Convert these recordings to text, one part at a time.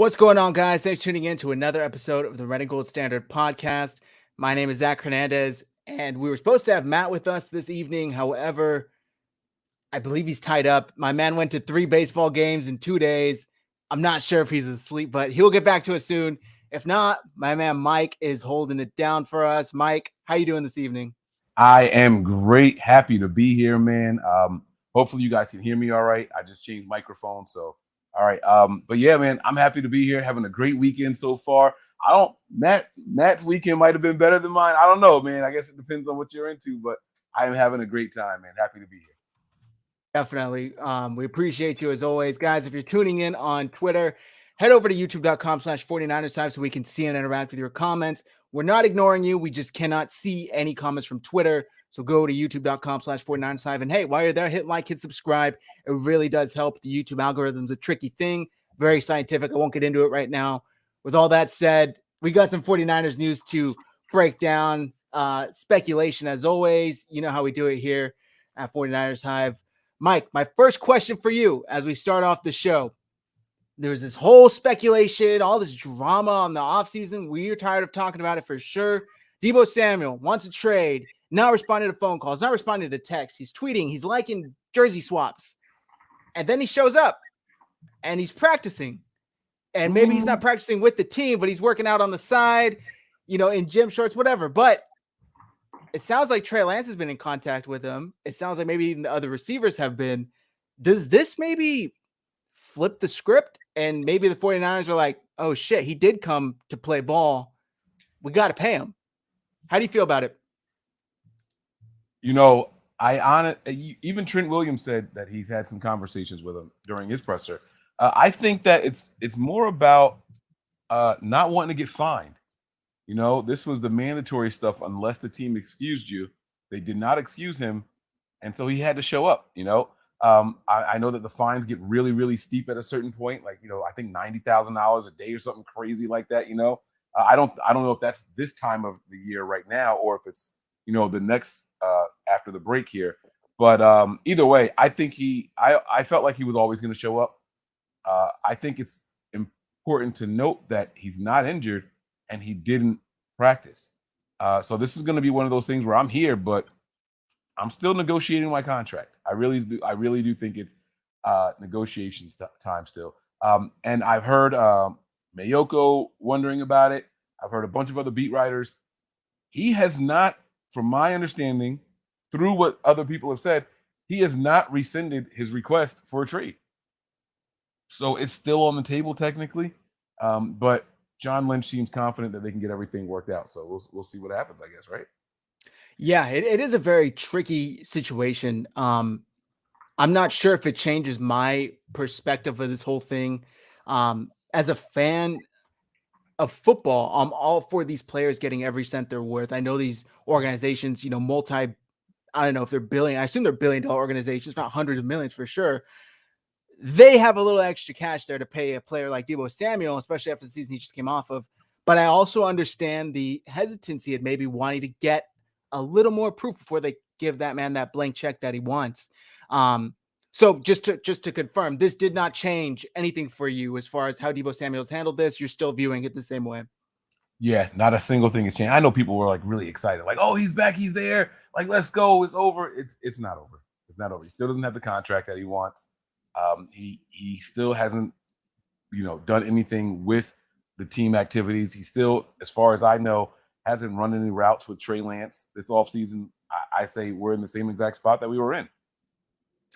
What's going on, guys? Thanks for tuning in to another episode of the Red and Gold Standard podcast. My name is Zach Hernandez, and we were supposed to have Matt with us this evening. However, I believe he's tied up. My man went to 3 baseball games in 2 days. I'm not sure if he's asleep, but he'll get back to us soon. If not, my man Mike is holding it down for us. Mike, how you doing this evening? I am great. Happy to be here, man. Hopefully you guys can hear me all right. I just changed microphones, so all right. But yeah, man, I'm happy to be here, having a great weekend so far. Matt's weekend might have been better than mine. I don't know, man. I guess it depends on what you're into, but I am having a great time, man. Happy to be here. Definitely. We appreciate you as always. Guys, if you're tuning in on Twitter, head over to youtube.com/49ers Hive so we can see and interact with your comments. We're not ignoring you. We just cannot see any comments from Twitter. So go to youtube.com/49ers Hive. And hey, while you're there, hit like, hit subscribe. It really does help. The YouTube algorithm's a tricky thing, very scientific. I won't get into it right now. With all that said, we got some 49ers news to break down. Speculation as always. You know how we do it here at 49ers Hive. Mike, my first question for you as we start off the show. There's this whole speculation, all this drama on the offseason. We're tired of talking about it for sure. Deebo Samuel wants a trade, not responding to phone calls, not responding to texts. He's tweeting, he's liking jersey swaps. And then he shows up and he's practicing. And maybe he's not practicing with the team, but he's working out on the side, in gym shorts, whatever. But it sounds like Trey Lance has been in contact with him. It sounds like maybe even the other receivers have been. Does this maybe flip the script? And maybe the 49ers are like, oh, shit, he did come to play ball. We got to pay him. How do you feel about it? Even Trent Williams said that he's had some conversations with him during his presser. I think that it's more about not wanting to get fined. This was the mandatory stuff. Unless the team excused you, they did not excuse him, and so he had to show up. I know that the fines get really, really steep at a certain point. Like I think $90,000 a day or something crazy like that. I don't know if that's this time of the year right now or if it's the next after the break here. But either way, I think I felt like he was always going to show up. I think it's important to note that he's not injured and he didn't practice. So this is going to be one of those things where I'm here, but I'm still negotiating my contract. I really do think it's negotiation time still. And I've heard Mayoko wondering about it. I've heard a bunch of other beat writers. He has not, from my understanding, through what other people have said, he has not rescinded his request for a trade. So it's still on the table technically. But John Lynch seems confident that they can get everything worked out. So we'll see what happens, I guess, right? Yeah, it is a very tricky situation. I'm not sure if it changes my perspective of this whole thing. As a fan of football, I'm all for these players getting every cent they're worth. I know these organizations, I don't know if they're billion. I assume they're billion-dollar organizations, not hundreds of millions for sure. They have a little extra cash there to pay a player like Deebo Samuel, especially after the season he just came off of. But I also understand the hesitancy of maybe wanting to get a little more proof before they give that man that blank check that he wants. So just to confirm, this did not change anything for you as far as how Deebo Samuel's handled this. You're still viewing it the same way. Yeah, not a single thing has changed. I know people were like really excited, like, oh, he's back, he's there. Like, let's go. It's over. It's not over. It's not over. He still doesn't have the contract that he wants. He still hasn't, done anything with the team activities. He still, as far as I know, hasn't run any routes with Trey Lance this offseason. I say we're in the same exact spot that we were in.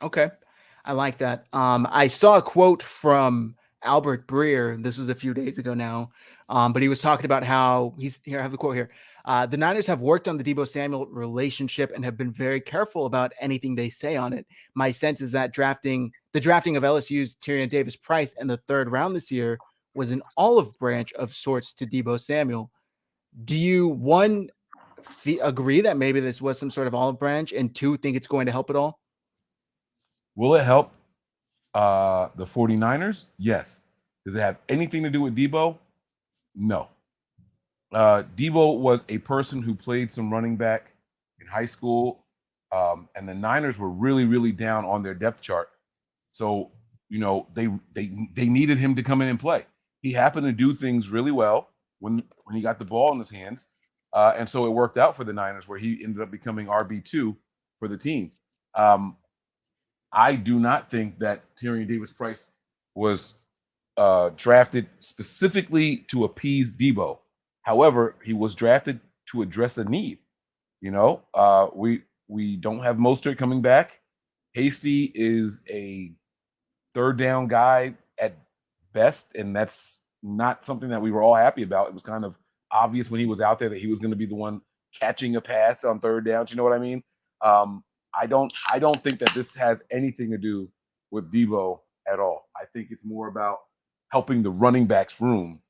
Okay. I like that. I saw a quote from Albert Breer. This was a few days ago now. But he was talking about how here. I have the quote here. The Niners have worked on the Deebo Samuel relationship and have been very careful about anything they say on it. My sense is that the drafting of LSU's Tyrion Davis-Price in the 3rd round this year was an olive branch of sorts to Deebo Samuel. Do you, one, agree that maybe this was some sort of olive branch, and 2, think it's going to help at all? Will it help the 49ers? Yes. Does it have anything to do with Deebo? No. Deebo was a person who played some running back in high school, and the Niners were really, really down on their depth chart. So, they needed him to come in and play. he happened to do things really well when he got the ball in his hands. And so it worked out for the Niners where he ended up becoming RB2 for the team. I do not think that Tyrion Davis-Price was drafted specifically to appease Debo. However, he was drafted to address a need. We don't have Mostert coming back. Hasty is a third down guy at best, and that's not something that we were all happy about. It was kind of obvious when he was out there that he was going to be the one catching a pass on third downs. You know what I mean? I don't think that this has anything to do with Debo at all. I think it's more about helping the running backs room.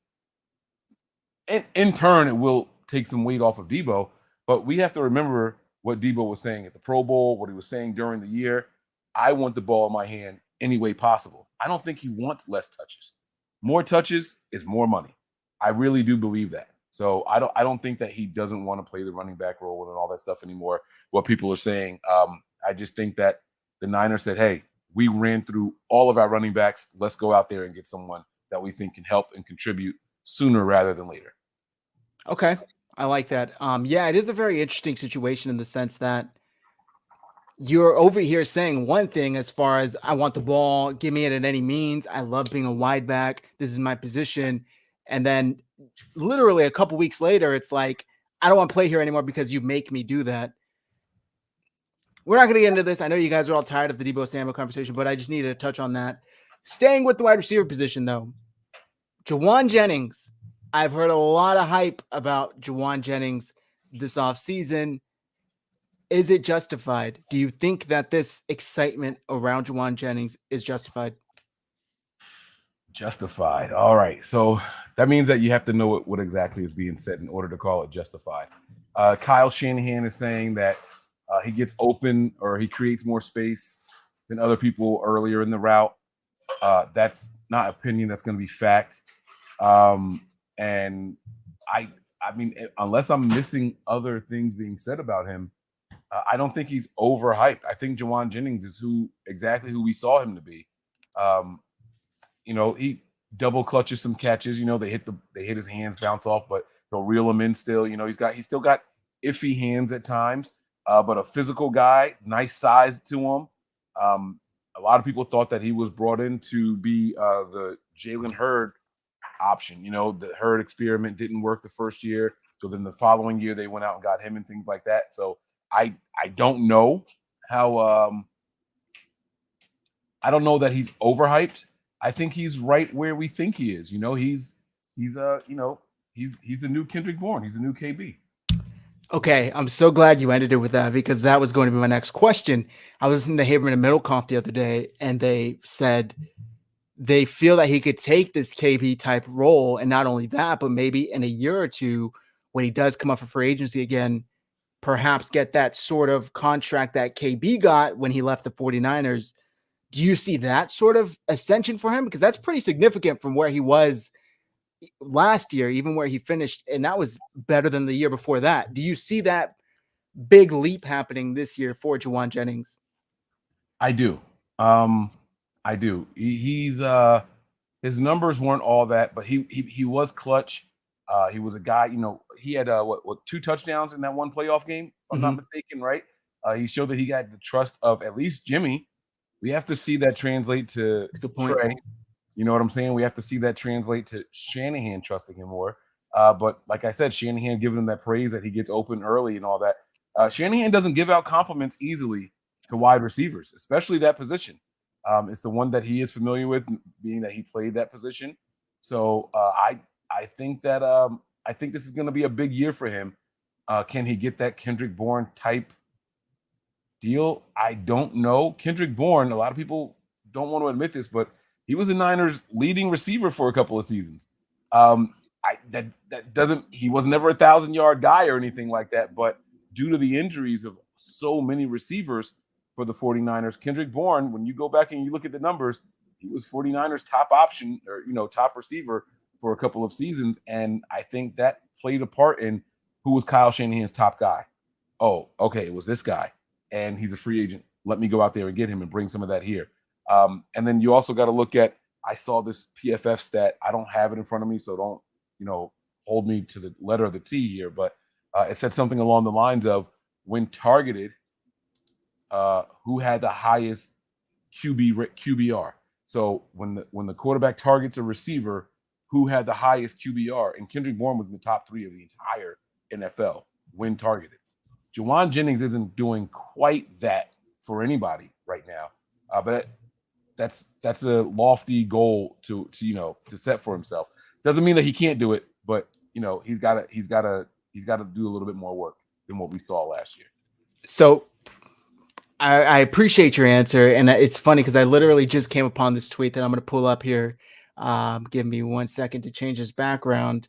And in turn, it will take some weight off of Debo, but we have to remember what Debo was saying at the Pro Bowl, what he was saying during the year. I want the ball in my hand any way possible. I don't think he wants less touches. More touches is more money. I really do believe that. So I don't think that he doesn't want to play the running back role and all that stuff anymore. What people are saying, I just think that the Niners said, "Hey, we ran through all of our running backs. Let's go out there and get someone that we think can help and contribute sooner rather than later." Okay, I like that. Yeah, it is a very interesting situation in the sense that you're over here saying one thing as far as I want the ball, give me it at any means. I love being a wide back. This is my position. And then literally a couple weeks later, it's like, I don't want to play here anymore because you make me do that. We're not going to get into this. I know you guys are all tired of the Debo Samuel conversation, but I just needed to touch on that. Staying with the wide receiver position, though, Jawan Jennings. I've heard a lot of hype about Juwan Jennings this offseason. Is it justified? Do you think that this excitement around Juwan Jennings is justified? Justified. All right. So that means that you have to know what exactly is being said in order to call it justified. Kyle Shanahan is saying that he gets open or he creates more space than other people earlier in the route. That's not opinion. That's going to be fact. And I mean, unless I'm missing other things being said about him, I don't think he's overhyped. I think Jawan Jennings is exactly who we saw him to be. He double clutches some catches. They hit his hands, bounce off, but they'll reel him in still. He's still got iffy hands at times, but a physical guy, nice size to him. A lot of people thought that he was brought in to be the Jalen Hurd option. The Hurd experiment didn't work the first year, so then the following year they went out and got him and things like that. So I don't know how I don't know that he's overhyped. I think he's right where we think he is. He's the new Kendrick Bourne. He's the new KB. Okay, I'm so glad you ended it with that because that was going to be my next question. I was listening to Haberman and Middlecoff the other day, and they said they feel that he could take this KB type role, and not only that, but maybe in a year or two, when he does come up for free agency again, perhaps get that sort of contract that KB got when he left the 49ers. Do you see that sort of ascension for him? Because that's pretty significant from where he was last year, even where he finished, and that was better than the year before that. Do you see that big leap happening this year for Juwan Jennings? I do. I do. He's his numbers weren't all that, but he was clutch. He was a guy, he had 2 touchdowns in that one playoff game, if I'm not mistaken, right? He showed that he got the trust of at least Jimmy. We have to see that translate to Trey. You know what I'm saying? We have to see that translate to Shanahan trusting him more. But like I said, Shanahan giving him that praise that he gets open early and all that. Shanahan doesn't give out compliments easily to wide receivers, especially that position. It's the one that he is familiar with, being that he played that position. So I think that I think this is going to be a big year for him. Can he get that Kendrick Bourne type deal? I don't know. Kendrick Bourne, a lot of people don't want to admit this, but he was the Niners' leading receiver for a couple of seasons. That doesn't. He was never a 1,000-yard guy or anything like that, but due to the injuries of so many receivers for the 49ers, Kendrick Bourne, when you go back and you look at the numbers, he was 49ers' top option or top receiver for a couple of seasons, and I think that played a part in who was Kyle Shanahan's top guy. Oh, okay, it was this guy, and he's a free agent. Let me go out there and get him and bring some of that here. And then you also got to look at I saw this PFF stat. I don't have it in front of me, so don't, hold me to the letter of the T here, but it said something along the lines of when targeted, who had the highest QBR. So when the quarterback targets a receiver, who had the highest QBR? And Kendrick Bourne was in the top 3 of the entire NFL when targeted. Jawan Jennings isn't doing quite that for anybody right now, but that's a lofty goal to set for himself. Doesn't mean that he can't do it, but he's got to do a little bit more work than what we saw last year. So I appreciate your answer, and it's funny because I literally just came upon this tweet that I'm going to pull up here. Give me 1 second to change his background.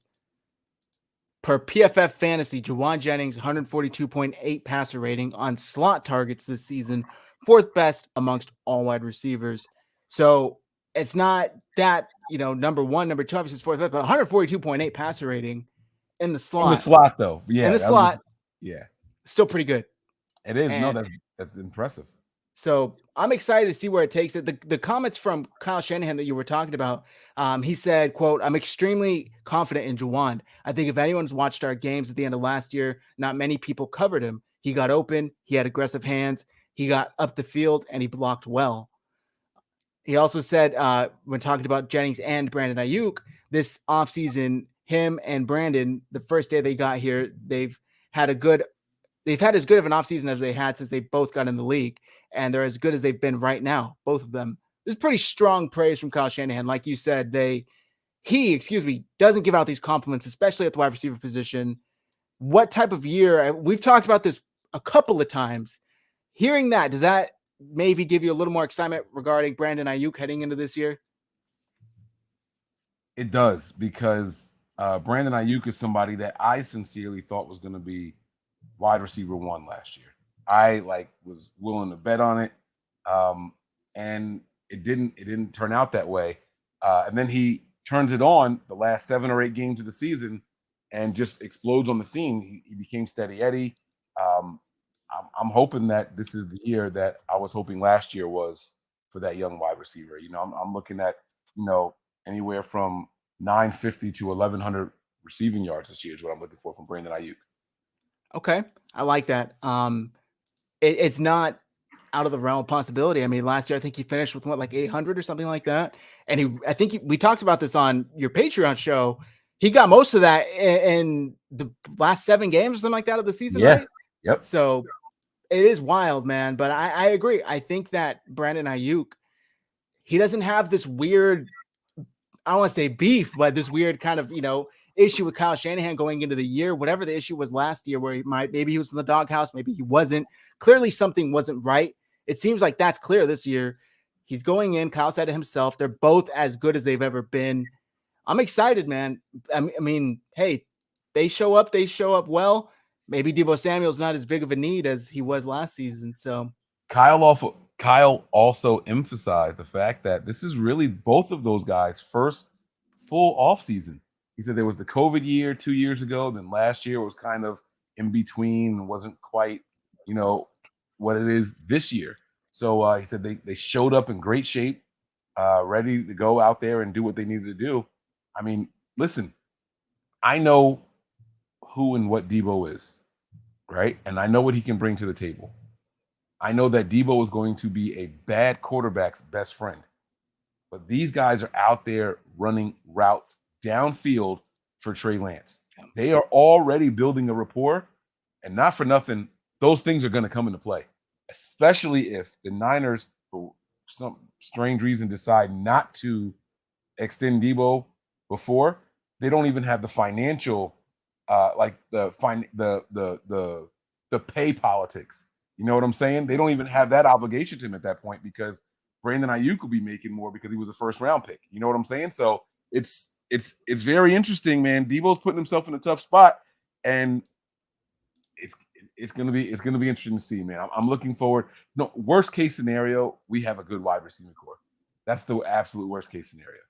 Per PFF Fantasy, Juwan Jennings, 142.8 passer rating on slot targets this season, 4th best amongst all wide receivers. So it's not that, number 1, number 2, obviously it's 4th best, but 142.8 passer rating in the slot. In the slot, though. Yeah. In the slot. Yeah. Still pretty good. It is. No, that's impressive. So I'm excited to see where it takes it. The comments from Kyle Shanahan that you were talking about, he said, quote, "I'm extremely confident in Juwan. I think if anyone's watched our games at the end of last year, not many people covered him. He got open. He had aggressive hands. He got up the field and he blocked well." He also said, when talking about Jennings and Brandon Ayuk, this offseason, him and Brandon, the first day they got here, they've had as good of an offseason as they had since they both got in the league. And they're as good as they've been right now, both of them. There's pretty strong praise from Kyle Shanahan. Like you said, he doesn't give out these compliments, especially at the wide receiver position. What type of year? We've talked about this a couple of times. Hearing that, does that maybe give you a little more excitement regarding Brandon Ayuk heading into this year? It does, because Brandon Ayuk is somebody that I sincerely thought was going to be wide receiver 1 last year. I was willing to bet on it, and it didn't turn out that way. And then he turns it on the last 7 or 8 games of the season and just explodes on the scene. He became steady Eddie. I'm hoping that this is the year that I was hoping last year was for that young wide receiver. I'm looking at anywhere from 950 to 1100 receiving yards this year is what I'm looking for from Brandon Ayuk. Okay, I like that. It's not out of the realm of possibility. I mean, last year I think he finished with 800 or something like that, and we talked about this on your Patreon show. He got most of that in the last 7 games or something like that of the season, right? Yep. So it is wild, man. But I agree. I think that Brandon Ayuk, he doesn't have this weird, I don't want to say beef, but this weird kind of issue with Kyle Shanahan going into the year, whatever the issue was last year, where maybe he was in the doghouse, maybe he wasn't. Clearly something wasn't right. It seems like that's clear this year. He's going in, Kyle said it himself, they're both as good as they've ever been. I'm excited, man. I mean, hey, they show up well. Maybe Deebo Samuel's not as big of a need as he was last season. So Kyle also emphasized the fact that this is really both of those guys' first full offseason. He said there was the COVID year 2 years ago. Then last year was kind of in between and wasn't quite, what it is this year. So he said they showed up in great shape, ready to go out there and do what they needed to do. I mean, listen, I know who and what Deebo is, right? And I know what he can bring to the table. I know that Deebo is going to be a bad quarterback's best friend. But these guys are out there running routes downfield for Trey Lance. They are already building a rapport, and not for nothing, those things are going to come into play, especially if the Niners, for some strange reason, decide not to extend Deebo before. They don't even have the financial, the pay politics. You know what I'm saying? They don't even have that obligation to him at that point, because Brandon Ayuk will be making more because he was a first round pick. You know what I'm saying? So it's very interesting, man. Deebo's putting himself in a tough spot, and it's gonna be interesting to see, man. I'm looking forward. No, worst case scenario, we have a good wide receiving core. That's the absolute worst case scenario.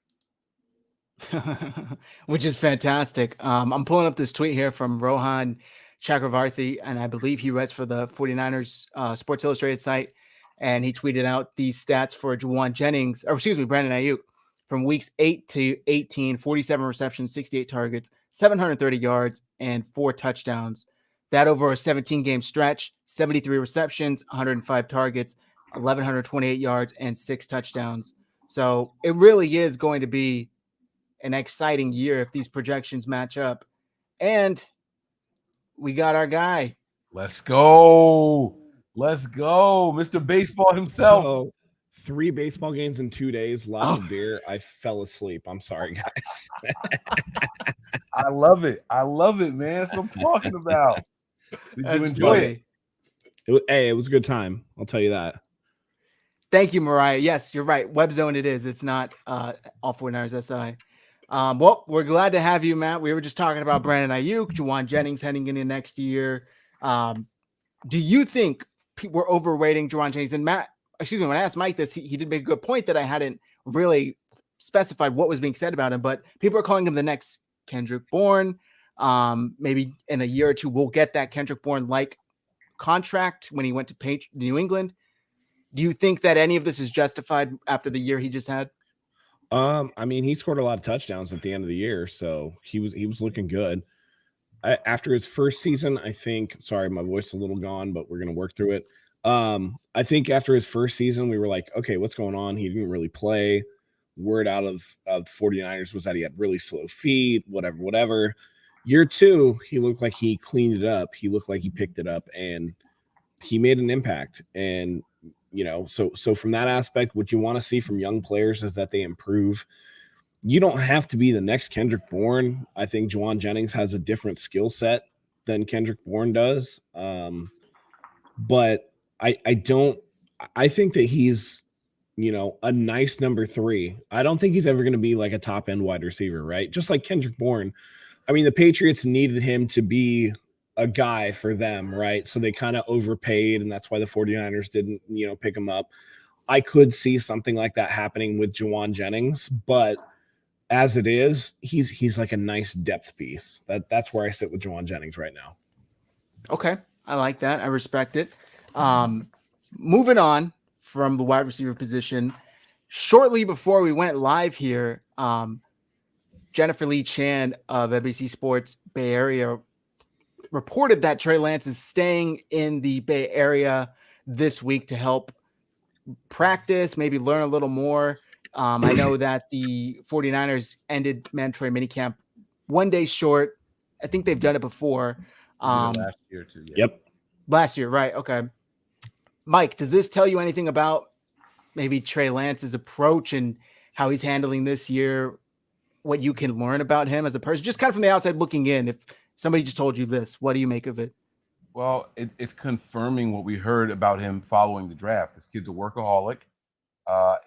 Which is fantastic. I'm pulling up this tweet here from Rohan Chakravarthi, and I believe he writes for the 49ers Sports Illustrated site, and he tweeted out these stats for Juwan Jennings, or excuse me, Brandon Ayuk. from weeks 8 to 18, 47 receptions, 68 targets, 730 yards, and 4 touchdowns. That over a 17-game stretch, 73 receptions, 105 targets, 1,128 yards, and 6 touchdowns. So it really is going to be an exciting year if these projections match up. And we got our guy. Let's go. Let's go. Mr. Baseball himself. So 3 baseball games in 2 days, lots of beer. I fell asleep. I'm sorry, guys. I love it. I love it, man. That's what I'm talking about. Did you enjoy it? Hey, it was a good time. I'll tell you that. Thank you, Mariah. Yes, you're right. Web Zone it is. It's not All 49ers SI. Well, we're glad to have you, Matt. We were just talking about Brandon Ayuk, Juwan Jennings heading into next year. Do you think we're overrating Juwan Jennings? And Matt, when I asked Mike this, he did make a good point that I hadn't really specified what was being said about him, but people are calling him the next Kendrick Bourne. Maybe in a year or two, we'll get that Kendrick Bourne-like contract when he went to New England. Do you think that any of this is justified after the year he just had? I mean, he scored a lot of touchdowns at the end of the year, so he was looking good. After his first season, I think, sorry, my voice is a little gone, but we're going to work through it. I think after his first season, we were like, okay, what's going on? He didn't really play. Word out of 49ers was that he had really slow feet, whatever. Year 2, he looked like he cleaned it up. He looked like he picked it up, and he made an impact. And, so from that aspect, what you want to see from young players is that they improve. You don't have to be the next Kendrick Bourne. I think Jawan Jennings has a different skill set than Kendrick Bourne does. But I think that he's, a nice number 3. I don't think he's ever going to be like a top end wide receiver, right? Just like Kendrick Bourne. I mean, the Patriots needed him to be a guy for them, right? So they kind of overpaid, and that's why the 49ers didn't, pick him up. I could see something like that happening with Juwan Jennings, but as it is, he's like a nice depth piece. That's where I sit with Juwan Jennings right now. Okay, I like that. I respect it. Moving on from the wide receiver position, shortly before we went live here, Jennifer Lee Chan of NBC Sports Bay Area reported that Trey Lance is staying in the Bay Area this week to help practice, maybe learn a little more. I know that the 49ers ended mandatory minicamp 1 day short. I think they've done it before. Last year too. Yeah. Yep. Last year, right. Okay. Mike, does this tell you anything about maybe Trey Lance's approach and how he's handling this year? What you can learn about him as a person, just kind of from the outside looking in. If somebody just told you this, what do you make of it? Well, it's confirming what we heard about him following the draft. This kid's a workaholic.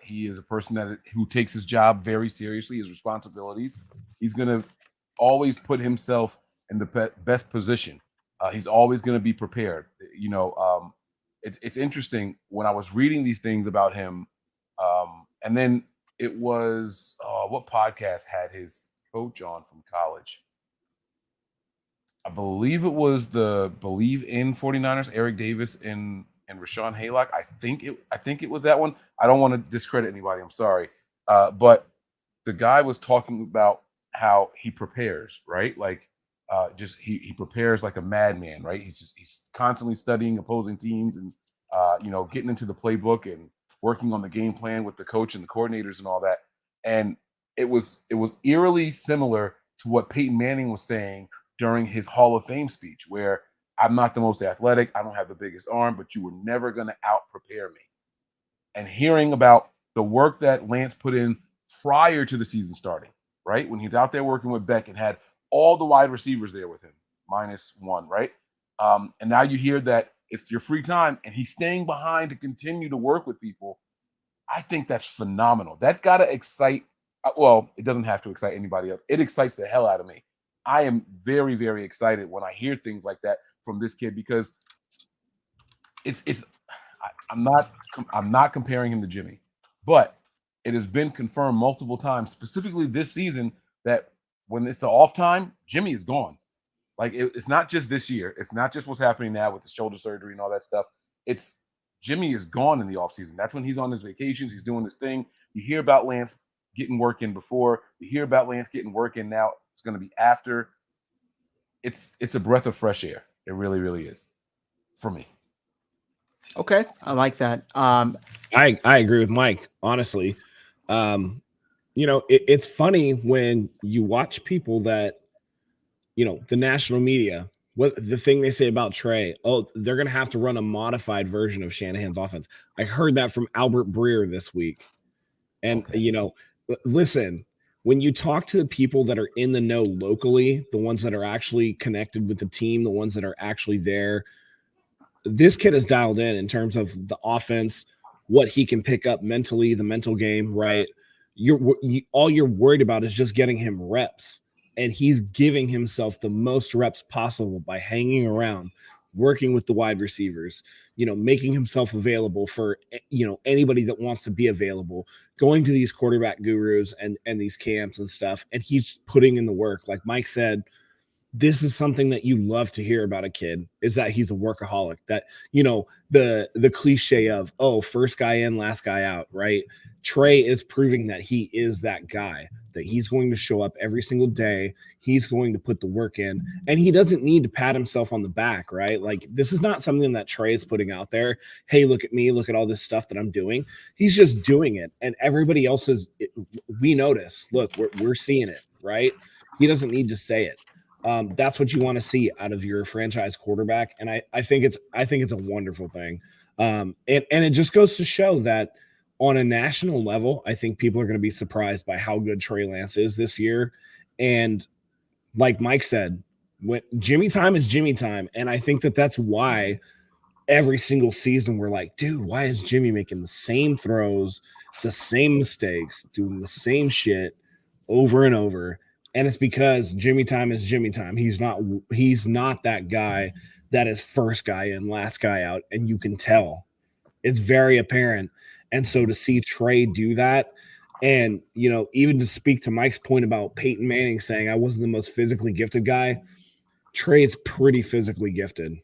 He is a person who takes his job very seriously, his responsibilities. He's going to always put himself in the best position. He's always going to be prepared. It's interesting when I was reading these things about him, and then it was what podcast had his coach on from college? I believe it was the Believe in 49ers, Eric Davis and Rashawn Haylock. I think it was that one. I don't want to discredit anybody. I'm sorry. But the guy was talking about how he prepares, right? Like he prepares like a madman, right? He's constantly studying opposing teams and getting into the playbook and working on the game plan with the coach and the coordinators and all that. And it was eerily similar to what Peyton Manning was saying during his Hall of Fame speech, where I'm not the most athletic, I don't have the biggest arm, but you were never going to out-prepare me. And hearing about the work that Lance put in prior to the season starting, right? When he's out there working with Beck and had all the wide receivers there with him, -1, right? And now you hear that it's your free time and he's staying behind to continue to work with people. I think that's phenomenal. That's got to excite, well, it doesn't have to excite anybody else. It excites the hell out of me. I am very, very excited when I hear things like that from this kid because I'm not comparing him to Jimmy, but it has been confirmed multiple times, specifically this season, that when it's the off time, Jimmy is gone. Like it's not just this year. It's not just what's happening now with the shoulder surgery and all that stuff. It's Jimmy is gone in the offseason. That's when he's on his vacations. He's doing his thing. You hear about Lance getting work in before. You hear about Lance getting work in now. It's going to be after. It's a breath of fresh air. It really, really is for me. Okay, I like that. I agree with Mike, honestly. It's funny when you watch people that, the national media, what the thing they say about Trey, they're going to have to run a modified version of Shanahan's offense. I heard that from Albert Breer this week. And, listen, when you talk to the people that are in the know locally, the ones that are actually connected with the team, the ones that are actually there, this kid is dialed in terms of the offense, what he can pick up mentally, the mental game, right? All you're worried about is just getting him reps, and he's giving himself the most reps possible by hanging around, working with the wide receivers, making himself available for, anybody that wants to be available, going to these quarterback gurus and these camps and stuff. And he's putting in the work. Like Mike said, this is something that you love to hear about a kid, is that he's a workaholic, that, the cliche of, first guy in, last guy out, right? Trey is proving that he is that guy, that he's going to show up every single day. He's going to put the work in, and he doesn't need to pat himself on the back, right? Like, this is not something that Trey is putting out there. Hey, look at me. Look at all this stuff that I'm doing. He's just doing it. And everybody else we notice, look, we're seeing it, right? He doesn't need to say it. That's what you want to see out of your franchise quarterback. And I think it's a wonderful thing. And it just goes to show that on a national level, I think people are going to be surprised by how good Trey Lance is this year. And like Mike said, when Jimmy time is Jimmy time. And I think that's why every single season we're like, dude, why is Jimmy making the same throws, the same mistakes, doing the same shit over and over? And it's because Jimmy time is Jimmy time. He's not that guy that is first guy in, last guy out. And you can tell. It's very apparent. And so to see Trey do that, and, even to speak to Mike's point about Peyton Manning saying I wasn't the most physically gifted guy, Trey is pretty physically gifted.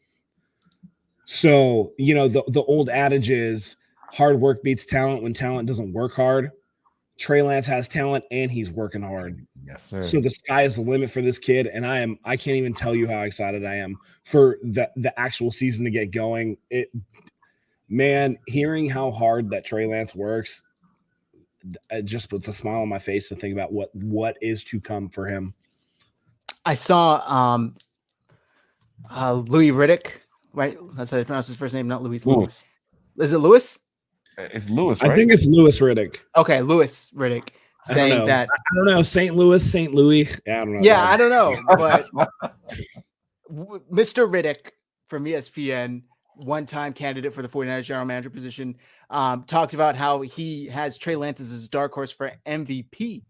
So, the old adage is hard work beats talent when talent doesn't work hard. Trey Lance has talent and he's working hard. Yes, sir. So the sky is the limit for this kid. And I can't even tell you how excited I am for the actual season to get going. Man, hearing how hard that Trey Lance works, it just puts a smile on my face to think about what is to come for him. I saw Louis Riddick, right? That's how I pronounce his first name, not Louis. Lewis. Is it Lewis? It's Lewis, right? I think it's Louis Riddick. Okay, Louis Riddick saying that. I don't know. St. Louis, St. Louis. I don't know. Yeah, I don't know. But Mr. Riddick from ESPN, one-time candidate for the 49ers general manager position, talked about how he has Trey Lance as his dark horse for MVP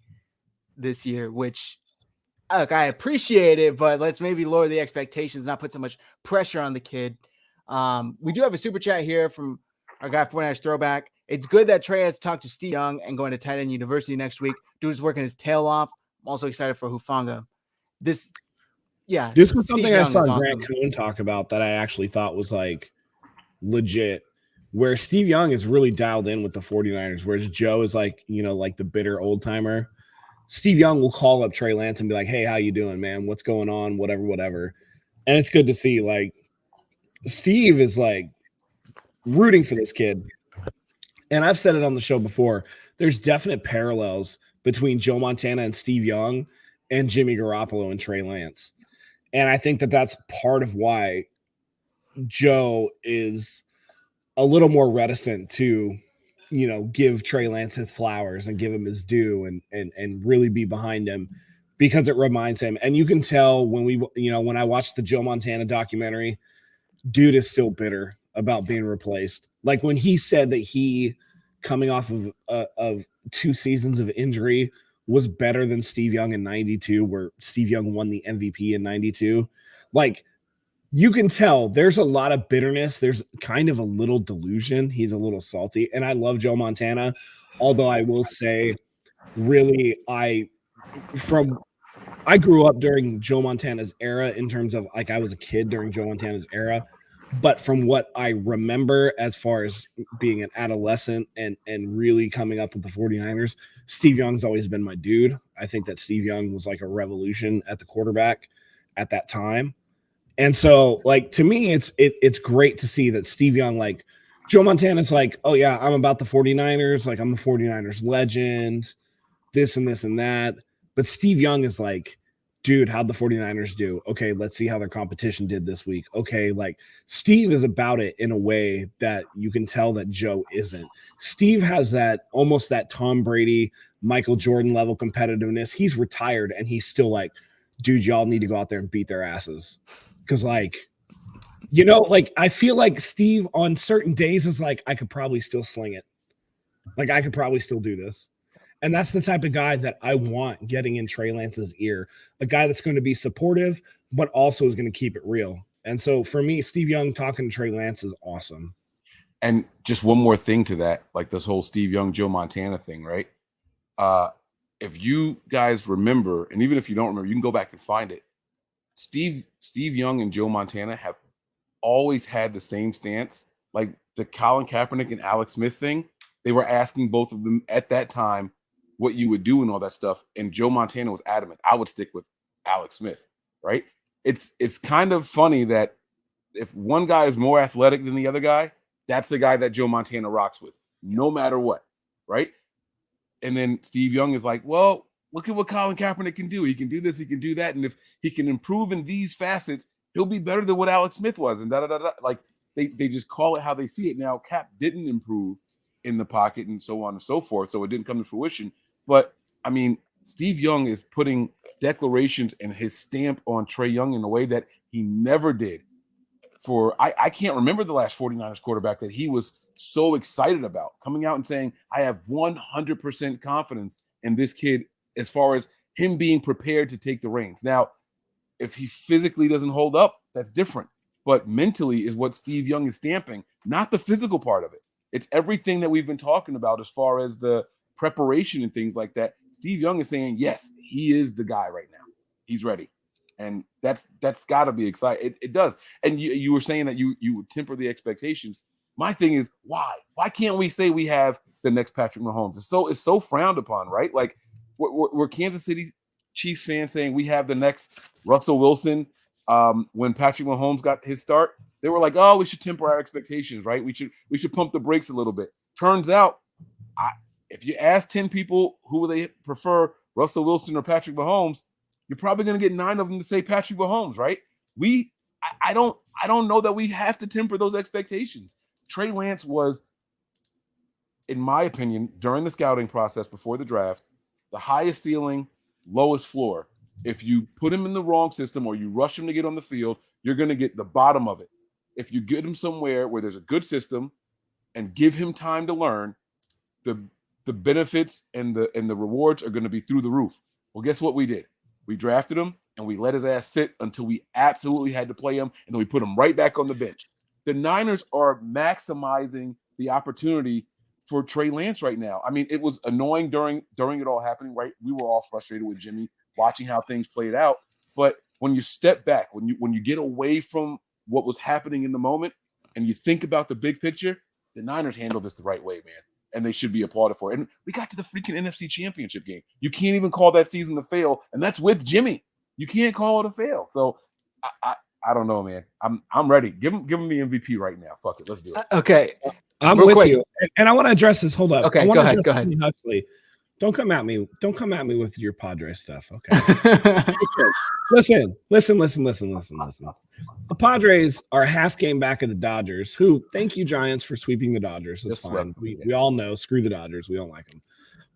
this year, which, look, I appreciate it, but let's maybe lower the expectations, not put so much pressure on the kid. We do have a super chat here from our guy 49ers Throwback. It's good that Trey has talked to Steve Young and going to Tight End University next week. Dude is working his tail off. I'm also excited for Hufanga. This was something I saw Grant Cohn talk about that I actually thought was like legit, where Steve Young is really dialed in with the 49ers, whereas Joe is like, like the bitter old timer. Steve Young will call up Trey Lance and be like, hey, how you doing, man? What's going on? Whatever. And it's good to see, like, Steve is like rooting for this kid. And I've said it on the show before, there's definite parallels between Joe Montana and Steve Young and Jimmy Garoppolo and Trey Lance. And I think that's part of why Joe is a little more reticent to, give Trey Lance his flowers and give him his due and really be behind him, because it reminds him. And you can tell when I watched the Joe Montana documentary, dude is still bitter about being replaced. Like when he said that he, coming off of 2 seasons of injury, was better than Steve Young in 92, where Steve Young won the MVP in 92. Like, you can tell there's a lot of bitterness. There's kind of a little delusion. He's a little salty. And I love Joe Montana, although I will say, really, I grew up during Joe Montana's era in terms of, like, I was a kid during Joe Montana's era. But from what I remember, as far as being an adolescent and really coming up with the 49ers, Steve Young's always been my dude. I think that Steve Young was like a revolution at the quarterback at that time. And so, like, to me, it's great to see that Steve Young, like, Joe Montana's like, oh, yeah, I'm about the 49ers. Like, I'm the 49ers legend, this and this and that. But Steve Young is like, dude, how'd the 49ers do? Okay, let's see how their competition did this week. Okay, like, Steve is about it in a way that you can tell that Joe isn't. Steve has that almost that Tom Brady, Michael Jordan level competitiveness. He's retired, and he's still like, dude, y'all need to go out there and beat their asses. Because, like, you know, like, I feel like Steve on certain days is like, I could probably still sling it. Like, I could probably still do this. And that's the type of guy that I want getting in Trey Lance's ear, a guy that's going to be supportive, but also is going to keep it real. And so for me, Steve Young talking to Trey Lance is awesome. And just one more thing to that, like this whole Steve Young, Joe Montana thing, right? If you guys remember, and even if you don't remember, you can go back and find it. Steve Young and Joe Montana have always had the same stance. Like the Colin Kaepernick and Alex Smith thing, they were asking both of them at that time what you would do and all that stuff. And Joe Montana was adamant, I would stick with Alex Smith, right? It's kind of funny that if one guy is more athletic than the other guy, that's the guy that Joe Montana rocks with, no matter what, right? And then Steve Young is like, well, look at what Colin Kaepernick can do. He can do this, he can do that. And if he can improve in these facets, he'll be better than what Alex Smith was. And da-da-da-da. Like they just call it how they see it. Now, Cap didn't improve in the pocket and so on and so forth, so it didn't come to fruition. But, I mean, Steve Young is putting declarations and his stamp on Trey Young in a way that he never did. I can't remember the last 49ers quarterback that he was so excited about, coming out and saying, I have 100% confidence in this kid as far as him being prepared to take the reins. Now, if he physically doesn't hold up, that's different. But mentally is what Steve Young is stamping, not the physical part of it. It's everything that we've been talking about as far as the preparation and things like that. Steve Young is saying, yes, he is the guy right now. He's ready. And that's got to be exciting. It does. And you were saying that you would temper the expectations. My thing is, why? Why can't we say we have the next Patrick Mahomes? It's so frowned upon, right? Like we're Kansas City Chiefs fans saying we have the next Russell Wilson. When Patrick Mahomes got his start, they were like, oh, we should temper our expectations, right? We should pump the brakes a little bit. Turns out, if you ask 10 people who they prefer, Russell Wilson or Patrick Mahomes, you're probably going to get 9 of them to say Patrick Mahomes, right? I don't know that we have to temper those expectations. Trey Lance was, in my opinion, during the scouting process before the draft, the highest ceiling, lowest floor. If you put him in the wrong system or you rush him to get on the field, you're going to get the bottom of it. If you get him somewhere where there's a good system and give him time to learn, the benefits and the rewards are going to be through the roof. Well, guess what we did? We drafted him and we let his ass sit until we absolutely had to play him, and then we put him right back on the bench. The Niners are maximizing the opportunity for Trey Lance right now. I mean, it was annoying during it all happening, right? We were all frustrated with Jimmy watching how things played out. But when you step back, when you get away from what was happening in the moment and you think about the big picture, the Niners handled this the right way, man. And they should be applauded for it. And we got to the freaking NFC Championship game. You can't even call that season a fail, and that's with Jimmy. You can't call it a fail. So I don't know, man. I'm ready. Give him the MVP right now. Fuck it, let's do it. Okay, I'm with you, and I want to address this. Hold up. Okay, go ahead. Huxley. Don't come at me. Don't come at me with your Padres stuff. Okay. Listen. The Padres are a half game back of the Dodgers, who, thank you, Giants, for sweeping the Dodgers. That's fine. We all know, screw the Dodgers. We don't like them.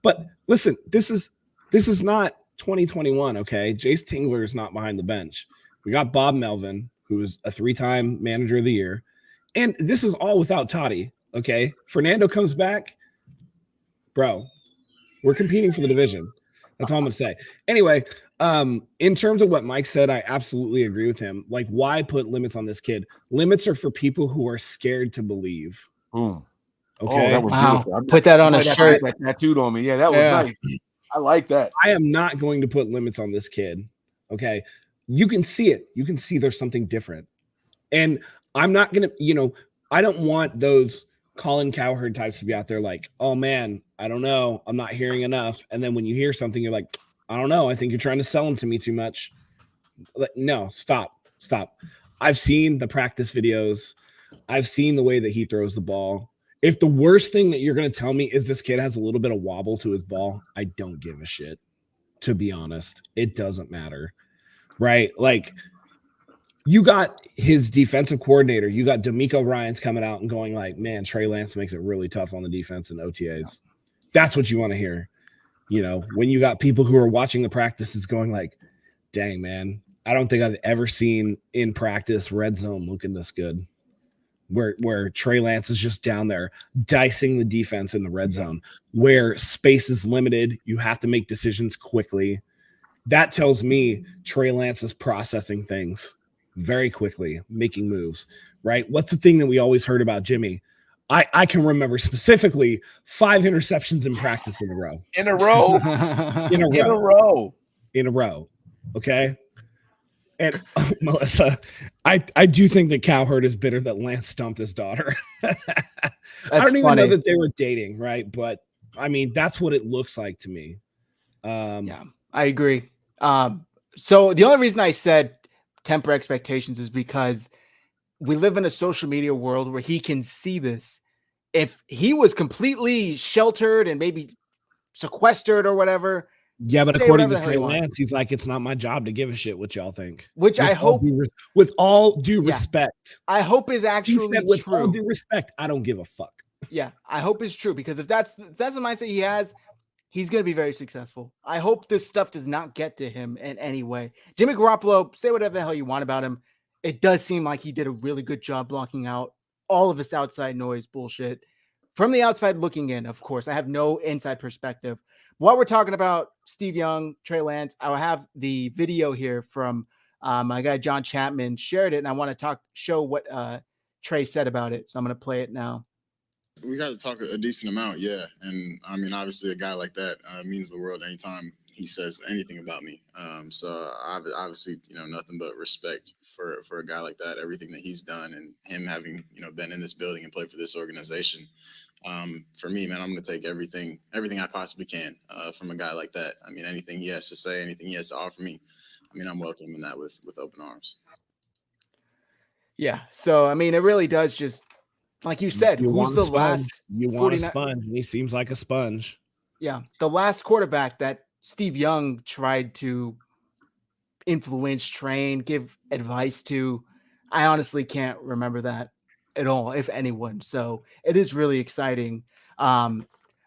But listen, this is not 2021, okay? Jace Tingler is not behind the bench. We got Bob Melvin, who is a 3-time manager of the year. And this is all without Toddy, okay? Fernando comes back. Bro, we're competing for the division. That's all I'm going to say. Anyway, in terms of what Mike said, I absolutely agree with him. Like, why put limits on this kid? Limits are for people who are scared to believe. Boom. Okay. Oh, that was beautiful. Put that on a shirt. That tattooed on me. Yeah, that was nice. I like that. I am not going to put limits on this kid. Okay. You can see it. You can see there's something different. And I'm not going to, I don't want those Colin Cowherd types to be out there like, oh man, I don't know. I'm not hearing enough. And then when you hear something, you're like, I don't know. I think you're trying to sell them to me too much. Like, no, stop. I've seen the practice videos. I've seen the way that he throws the ball. If the worst thing that you're going to tell me is this kid has a little bit of wobble to his ball, I don't give a shit. To be honest, it doesn't matter. Right? Like, you got his defensive coordinator. You got D'Amico Ryans coming out and going like, man, Trey Lance makes it really tough on the defense in OTAs. That's what you want to hear. When you got people who are watching the practices going like, dang, man, I don't think I've ever seen in practice red zone looking this good. Where Trey Lance is just down there dicing the defense in the red zone, where space is limited. You have to make decisions quickly. That tells me Trey Lance is processing things very quickly, making moves, right? What's the thing that we always heard about Jimmy? I can remember specifically 5 interceptions in practice in a row. In a row. Okay. And Melissa, I do think that Cowherd is bitter that Lance stumped his daughter. I don't even know that they were dating, right? But I mean, that's what it looks like to me. Yeah, I agree. So the only reason I said temper expectations is because we live in a social media world where he can see this. If he was completely sheltered and maybe sequestered or whatever. Yeah, but according to Trey Lance, he's like, it's not my job to give a shit what y'all think. Which I hope, with all due respect, I hope is actually true. With all due respect, I don't give a fuck. Yeah, I hope it's true, because if that's the mindset he has, he's going to be very successful. I hope this stuff does not get to him in any way. Jimmy Garoppolo, say whatever the hell you want about him. It does seem like he did a really good job blocking out all of this outside noise bullshit. From the outside looking in, of course, I have no inside perspective. While we're talking about Steve Young, Trey Lance, I will have the video here from my guy John Chapman shared it, and I want to show what Trey said about it. So I'm going to play it now. We got to talk a decent amount, yeah. And I mean, obviously, a guy like that means the world anytime he says anything about me. So obviously, nothing but respect for a guy like that. Everything that he's done, and him having been in this building and played for this organization. For me, man, I'm going to take everything I possibly can from a guy like that. I mean, anything he has to say, anything he has to offer me, I mean, I'm welcoming that with open arms. Yeah. So, I mean, it really does just, like you said, who's the last? You want a sponge, and he seems like a sponge. Yeah. The last quarterback that Steve Young tried to influence, train, give advice to, I honestly can't remember that at all, if anyone. So it is really exciting. Matt,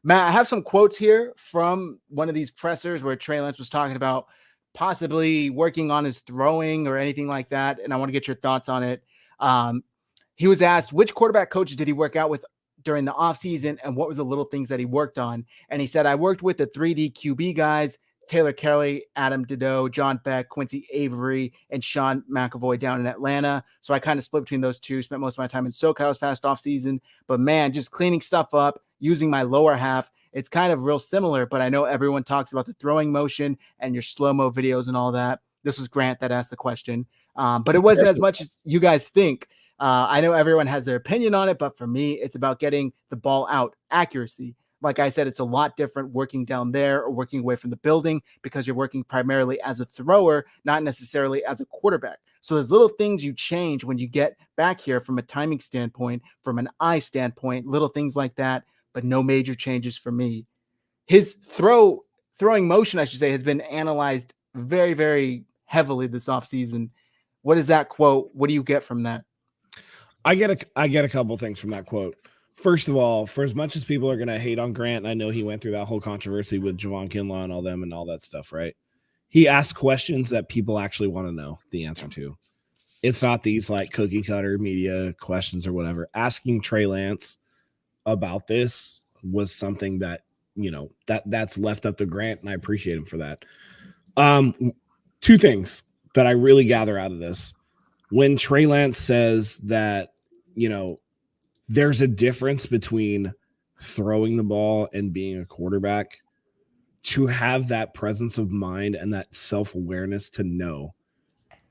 I have some quotes here from one of these pressers where Trey Lance was talking about possibly working on his throwing or anything like that, and I want to get your thoughts on it. He was asked which quarterback coaches did he work out with during the offseason and what were the little things that he worked on. And he said, I worked with the 3D QB guys, Taylor Kelly, Adam Dideau, John Beck, Quincy Avery, and Sean McAvoy down in Atlanta. So I kind of split between those two, spent most of my time in SoCal this past offseason. But man, just cleaning stuff up, using my lower half. It's kind of real similar, but I know everyone talks about the throwing motion and your slow-mo videos and all that. This was Grant that asked the question. But it wasn't as much as you guys think. I know everyone has their opinion on it, but for me, it's about getting the ball out, accuracy. Like I said, it's a lot different working down there or working away from the building because you're working primarily as a thrower, not necessarily as a quarterback. So there's little things you change when you get back here from a timing standpoint, from an eye standpoint, little things like that, but no major changes for me. His throwing motion, I should say, has been analyzed very, very heavily this offseason. What is that quote? What do you get from that? I get a couple things from that quote. First of all, for as much as people are going to hate on Grant, and I know he went through that whole controversy with Javon Kinlaw and all them and all that stuff, right? He asked questions that people actually want to know the answer to. It's not these like cookie cutter media questions or whatever. Asking Trey Lance about this was something that, that's left up to Grant, and I appreciate him for that. Two things that I really gather out of this. When Trey Lance says that, there's a difference between throwing the ball and being a quarterback, to have that presence of mind and that self-awareness to know,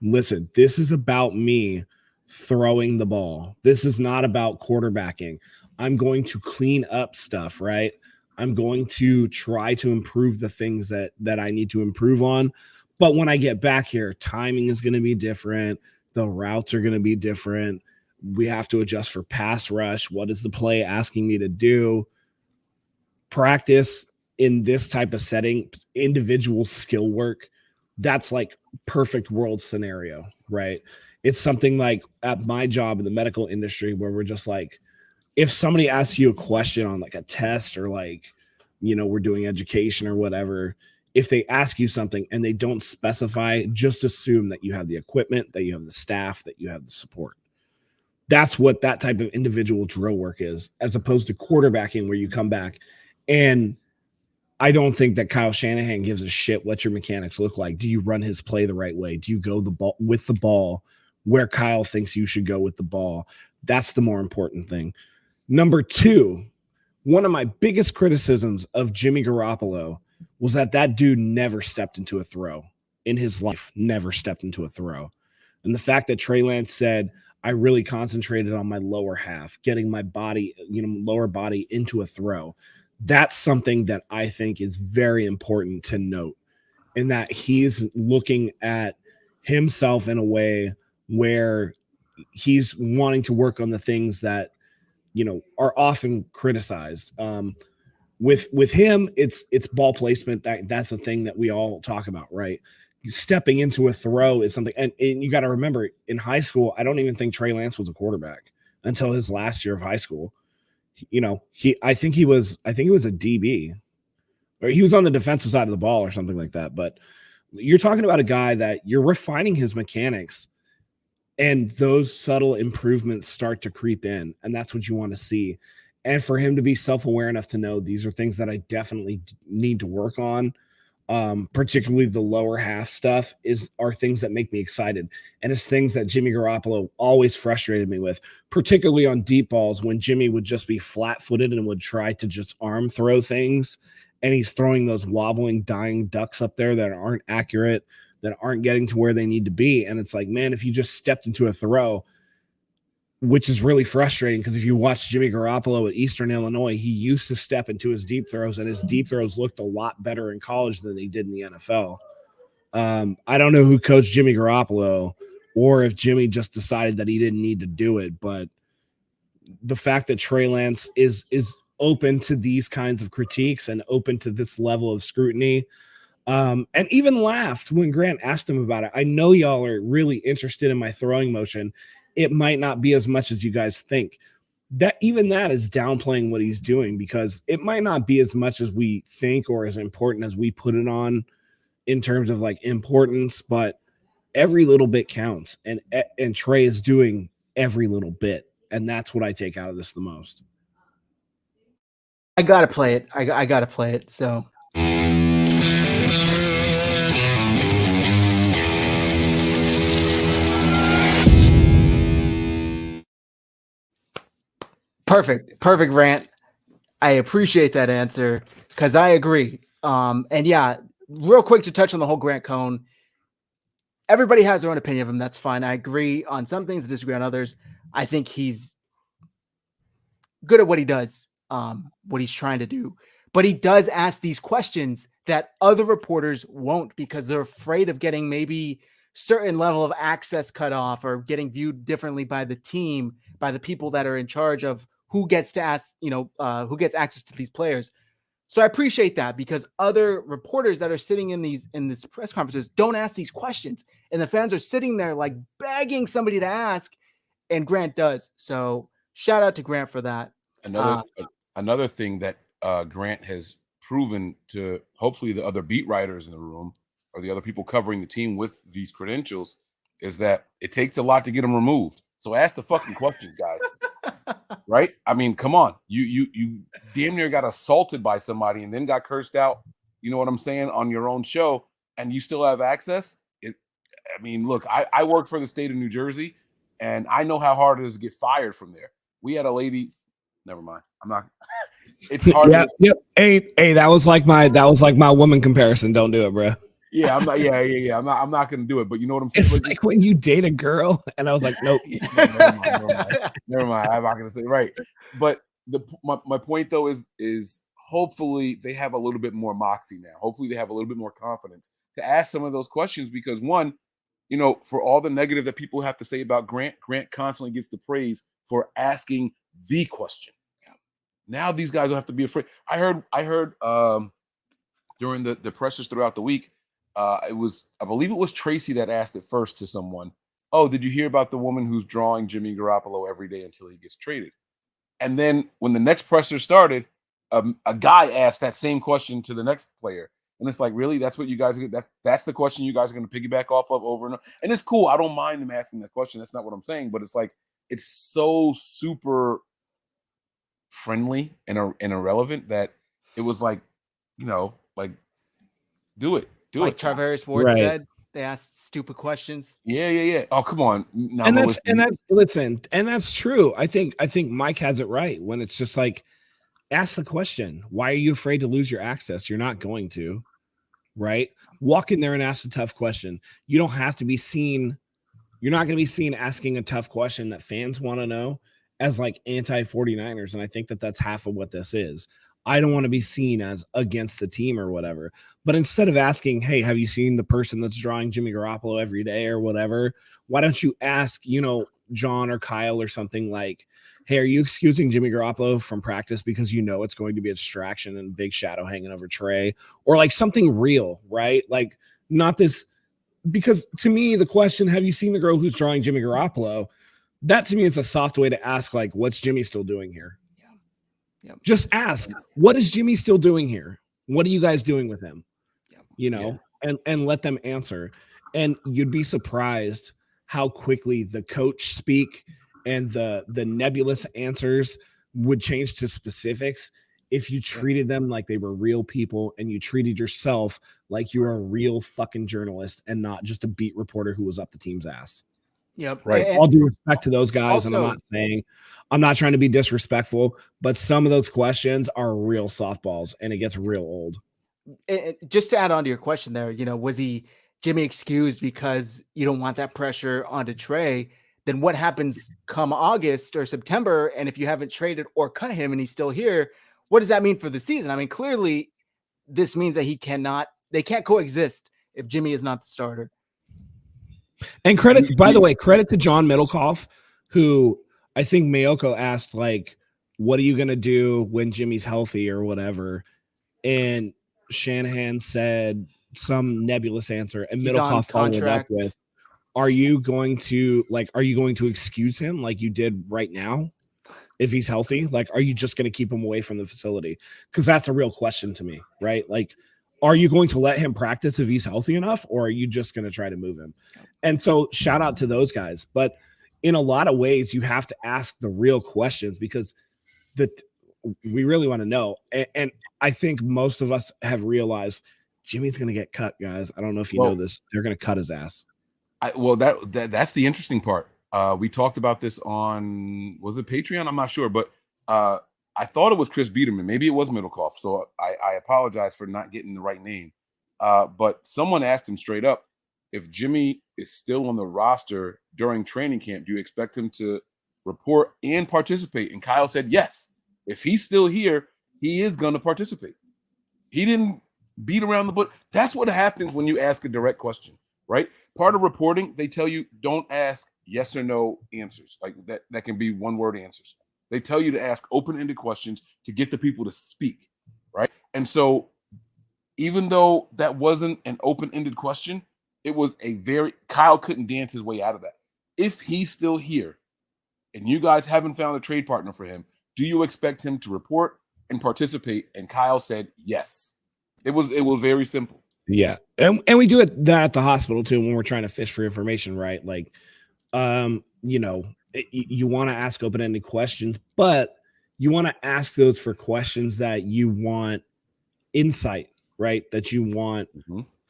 listen, this is about me throwing the ball. This is not about quarterbacking. I'm going to clean up stuff, right? I'm going to try to improve the things that I need to improve on. But when I get back here, timing is going to be different. The routes are going to be different. We have to adjust for pass rush. What is the play asking me to do? Practice in this type of setting, individual skill work, that's like perfect world scenario, right? It's something like at my job in the medical industry where we're just like, if somebody asks you a question on like a test or like, we're doing education or whatever, if they ask you something and they don't specify, just assume that you have the equipment, that you have the staff, that you have the support. That's what that type of individual drill work is, as opposed to quarterbacking where you come back. And I don't think that Kyle Shanahan gives a shit what your mechanics look like. Do you run his play the right way? Do you go with the ball where Kyle thinks you should go with the ball? That's the more important thing. Number 2, one of my biggest criticisms of Jimmy Garoppolo was that dude never stepped into a throw in his life, never stepped into a throw. And the fact that Trey Lance said, I really concentrated on my lower half, getting my body, lower body into a throw. That's something that I think is very important to note, in that he's looking at himself in a way where he's wanting to work on the things that, are often criticized. With him, it's ball placement. That's a thing that we all talk about, right? Stepping into a throw is something, and you got to remember, in high school, I don't even think Trey Lance was a quarterback until his last year of high school. I think he was a DB, or he was on the defensive side of the ball or something like that. But you're talking about a guy that you're refining his mechanics, and those subtle improvements start to creep in, and that's what you want to see. And for him to be self-aware enough to know these are things that I definitely need to work on, particularly the lower half stuff, are things that make me excited. And it's things that Jimmy Garoppolo always frustrated me with, particularly on deep balls when Jimmy would just be flat-footed and would try to just arm throw things. And he's throwing those wobbling, dying ducks up there that aren't accurate, that aren't getting to where they need to be. And it's like, man, if you just stepped into a throw, which is really frustrating, because if you watch Jimmy Garoppolo at Eastern Illinois, he used to step into his deep throws, and his deep throws looked a lot better in college than they did in the NFL. I don't know who coached Jimmy Garoppolo, or if Jimmy just decided that he didn't need to do it, but the fact that Trey Lance is open to these kinds of critiques and open to this level of scrutiny, and even laughed when Grant asked him about it. I know y'all are really interested in my throwing motion. It might not be as much as you guys think. That is downplaying what he's doing, because it might not be as much as we think or as important as we put it on in terms of like importance, but every little bit counts, and Trey is doing every little bit, and that's what I take out of this the most. I gotta play it. I gotta play it. So. Perfect rant. I appreciate that answer, because I agree. And yeah, real quick to touch on the whole Grant Cohn. Everybody has their own opinion of him. That's fine. I agree on some things, disagree on others. I think he's good at what he does, what he's trying to do. But he does ask these questions that other reporters won't, because they're afraid of getting maybe certain level of access cut off, or getting viewed differently by the team, by the people that are in charge of who gets to ask, who gets access to these players. So I appreciate that, because other reporters that are sitting in this press conferences don't ask these questions, and the fans are sitting there like begging somebody to ask, and Grant does. So shout out to Grant for that. Another thing that Grant has proven to hopefully the other beat writers in the room, or the other people covering the team with these credentials, is that it takes a lot to get them removed. So ask the fucking questions, guys. Right? I mean, come on. You damn near got assaulted by somebody and then got cursed out, you know what I'm saying, on your own show, and you still have access? Look, I work for the state of New Jersey, and I know how hard it is to get fired from there. We had a lady, never mind. I'm not it's hard. Yep. Hey, that was like my woman comparison. Don't do it, bro. Yeah, I'm not. Yeah. I'm not gonna do it. But you know what I'm saying? It's like when you date a girl, and I was like, nope. No, never mind. I'm not gonna say right. But my point though is hopefully they have a little bit more moxie now. Hopefully they have a little bit more confidence to ask some of those questions because one, you know, for all the negative that people have to say about Grant constantly gets the praise for asking the question. Now these guys don't have to be afraid. I heard during the pressers throughout the week, I believe it was Tracy that asked it first to someone. Oh, did you hear about the woman who's drawing Jimmy Garoppolo every day until he gets traded? And then when the next presser started, a guy asked that same question to the next player. And it's like, really? That's what you guys that's the question you guys are going to piggyback off of over and over. And it's cool. I don't mind them asking that question. That's not what I'm saying. But it's like, it's so super friendly and irrelevant that it was like, you know, like, do it. Like Travis Ward said, they asked stupid questions. Yeah. Oh, come on. No, and that's true. I think Mike has it right when it's just like, ask the question. Why are you afraid to lose your access? You're not going to, right? Walk in there and ask a tough question. You don't have to be seen. You're not going to be seen asking a tough question that fans want to know as like anti-49ers. And I think that that's half of what this is. I don't want to be seen as against the team or whatever. But instead of asking, hey, have you seen the person that's drawing Jimmy Garoppolo every day or whatever? Why don't you ask, you know, John or Kyle or something like, hey, are you excusing Jimmy Garoppolo from practice because you know it's going to be a distraction and a big shadow hanging over Trey? Or like something real, right? Like not this, because to me, the question, have you seen the girl who's drawing Jimmy Garoppolo? That to me is a soft way to ask, like, what's Jimmy still doing here? Yep. Just ask, what is Jimmy still doing here? What are you guys doing with him? You know, and let them answer. And you'd be surprised how quickly the coach speak and the nebulous answers would change to specifics if you treated them like they were real people and you treated yourself like you were a real fucking journalist and not just a beat reporter who was up the team's ass. Yep. Right. All due respect to those guys. Also, and I'm not trying to be disrespectful, but some of those questions are real softballs and it gets real old. Just to add on to your question there, you know, was Jimmy excused because you don't want that pressure onto Trey? Then what happens come August or September? And if you haven't traded or cut him and he's still here, what does that mean for the season? I mean, clearly this means that they can't coexist if Jimmy is not the starter. And by the way, credit to John Middlecoff, who I think Mayoko asked, like, what are you going to do when Jimmy's healthy or whatever? And Shanahan said some nebulous answer, and Middlecoff followed up with, are you going to excuse him like you did right now if he's healthy? Like, are you just going to keep him away from the facility? Because that's a real question to me, right? Like, are you going to let him practice if he's healthy enough, or are you just going to try to move him? And so shout out to those guys. But in a lot of ways, you have to ask the real questions because we really want to know. And I think most of us have realized Jimmy's going to get cut, guys. I don't know if you know this. They're going to cut his ass. That's the interesting part. We talked about this on, was it Patreon? I'm not sure, but I thought it was Chris Biederman. Maybe it was Middlecoff. So I apologize for not getting the right name. But someone asked him straight up, if Jimmy is still on the roster during training camp, do you expect him to report and participate? And Kyle said, yes. If he's still here, he is going to participate. He didn't beat around the bush. That's what happens when you ask a direct question, right? Part of reporting, they tell you don't ask yes or no answers. Like that can be one-word answers. They tell you to ask open-ended questions to get the people to speak, right? And so even though that wasn't an open-ended question, it was Kyle couldn't dance his way out of that. If he's still here and you guys haven't found a trade partner for him, do you expect him to report and participate? And Kyle said yes. It was very simple. Yeah. And we do that at the hospital too when we're trying to fish for information, right? Like, you know, you want to ask open-ended questions, but you want to ask those for questions that you want insight, right? That you want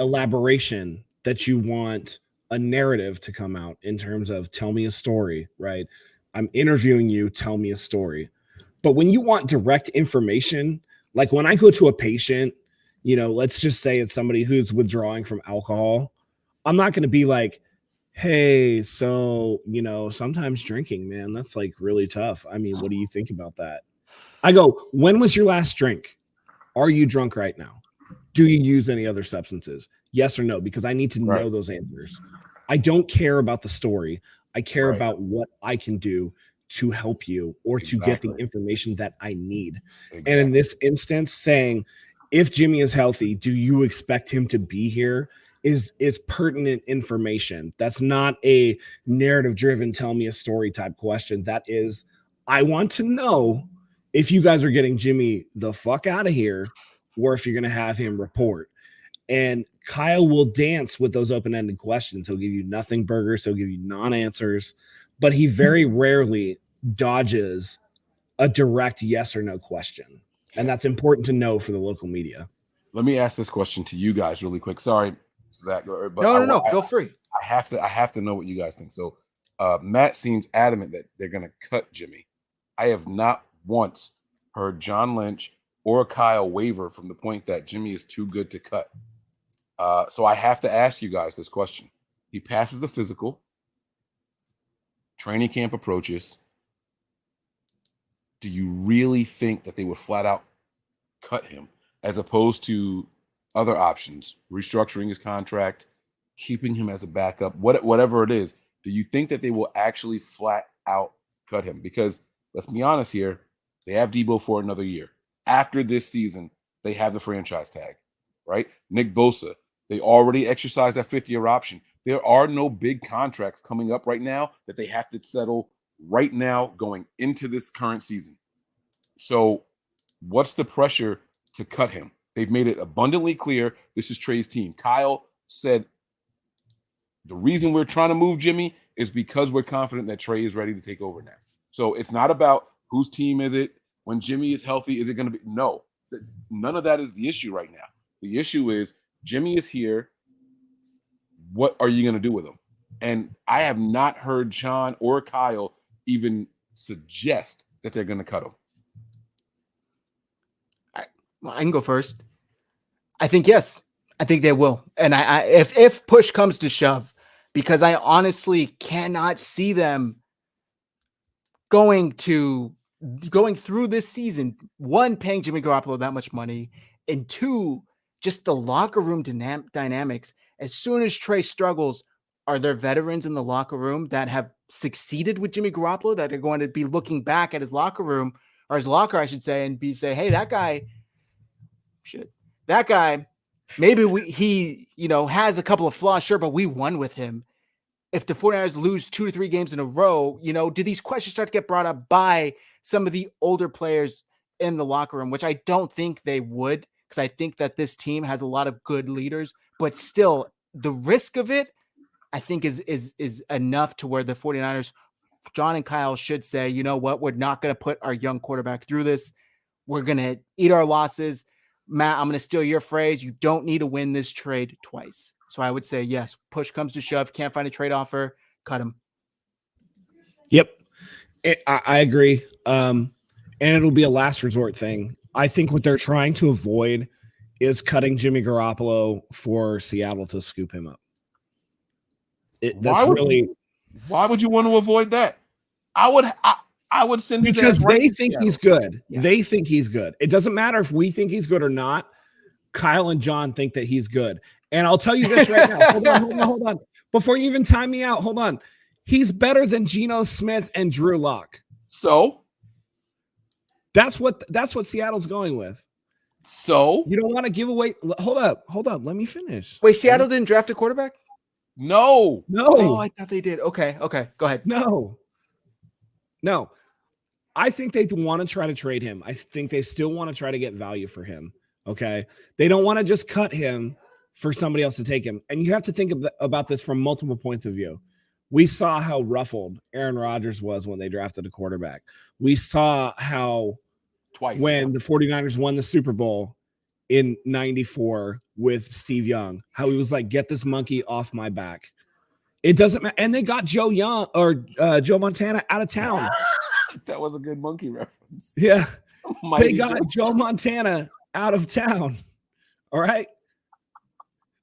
elaboration, that you want a narrative to come out in terms of tell me a story, right? I'm interviewing you, tell me a story. But when you want direct information, like when I go to a patient let's just say it's somebody who's withdrawing from alcohol. I'm not going to be like, hey, so, sometimes drinking, man, that's like really tough. I mean, what do you think about that? I go, when was your last drink? Are you drunk right now? Do you use any other substances? Yes or no? Because I need to know those answers. I don't care about the story. I care about what I can do to help you or to get the information that I need. And in this instance, saying, if Jimmy is healthy, do you expect him to be here is pertinent information. That's not a narrative driven, tell me a story type question. That is, I want to know if you guys are getting Jimmy the fuck out of here or if you're going to have him report. And Kyle will dance with those open-ended questions. He'll give you nothing burgers. He'll give you non-answers, but he very rarely dodges a direct yes or no question. And that's important to know for the local media. Let me ask this question to you guys really quick. Sorry, Zach. But no. Feel free. I have to know what you guys think. So Matt seems adamant that they're going to cut Jimmy. I have not once heard John Lynch or Kyle waver from the point that Jimmy is too good to cut. So I have to ask you guys this question. He passes the physical. Training camp approaches. Do you really think that they would flat out cut him as opposed to other options, restructuring his contract, keeping him as a backup, whatever it is? Do you think that they will actually flat out cut him? Because let's be honest here, they have Debo for another year. After this season, they have the franchise tag, right? Nick Bosa, they already exercised that 5th-year option. There are no big contracts coming up right now that they have to settle right now going into this current season. So what's the pressure to cut him? They've made it abundantly clear this is Trey's team. Kyle said the reason we're trying to move Jimmy is because we're confident that Trey is ready to take over now. So it's not about whose team is it. When Jimmy is healthy, is it going to be? No, none of that is the issue right now. The issue is Jimmy is here. What are you going to do with him? And I have not heard John or Kyle even suggest that they're going to cut him. I can go first. I think yes. I think they will. And I if push comes to shove, because I honestly cannot see them going through this season, one, paying Jimmy Garoppolo that much money, and two, just the locker room dynamics. As soon as Trey struggles, are there veterans in the locker room that have succeeded with Jimmy Garoppolo that are going to be looking back at his locker room, or his locker, I should say, and say, hey, that guy, maybe he has a couple of flaws, sure, but we won with him. If the 49ers lose 2 to 3 games in a row, do these questions start to get brought up by some of the older players in the locker room, which I don't think they would, because I think that this team has a lot of good leaders, but still the risk of it, I think is enough to where the 49ers, John and Kyle, should say, you know what, we're not going to put our young quarterback through this. We're going to eat our losses. Matt, I'm going to steal your phrase. You don't need to win this trade twice. So I would say, yes, push comes to shove. Can't find a trade offer. Cut him. Yep. I agree. And it'll be a last resort thing. I think what they're trying to avoid is cutting Jimmy Garoppolo for Seattle to scoop him up. Why would you want to avoid that? I would send his because ass right they think he's good. Yeah. They think he's good. It doesn't matter if we think he's good or not. Kyle and John think that he's good. And I'll tell you this right now. Hold on. Before you even time me out, hold on. He's better than Geno Smith and Drew Lock. So that's what Seattle's going with. So you don't want to give away. Hold up. Let me finish. Wait, Seattle didn't draft a quarterback? No. Oh, I thought they did. Okay. Go ahead. No. I think they want to try to trade him. I think they still want to try to get value for him. Okay. They don't want to just cut him for somebody else to take him. And you have to think about this from multiple points of view. We saw how ruffled Aaron Rodgers was when they drafted a quarterback. We saw how when the 49ers won the Super Bowl in 94 with Steve Young, how he was like, get this monkey off my back. It doesn't matter. And they got Joe Montana out of town. That was a good monkey reference. Yeah. They got Joe Montana out of town. All right.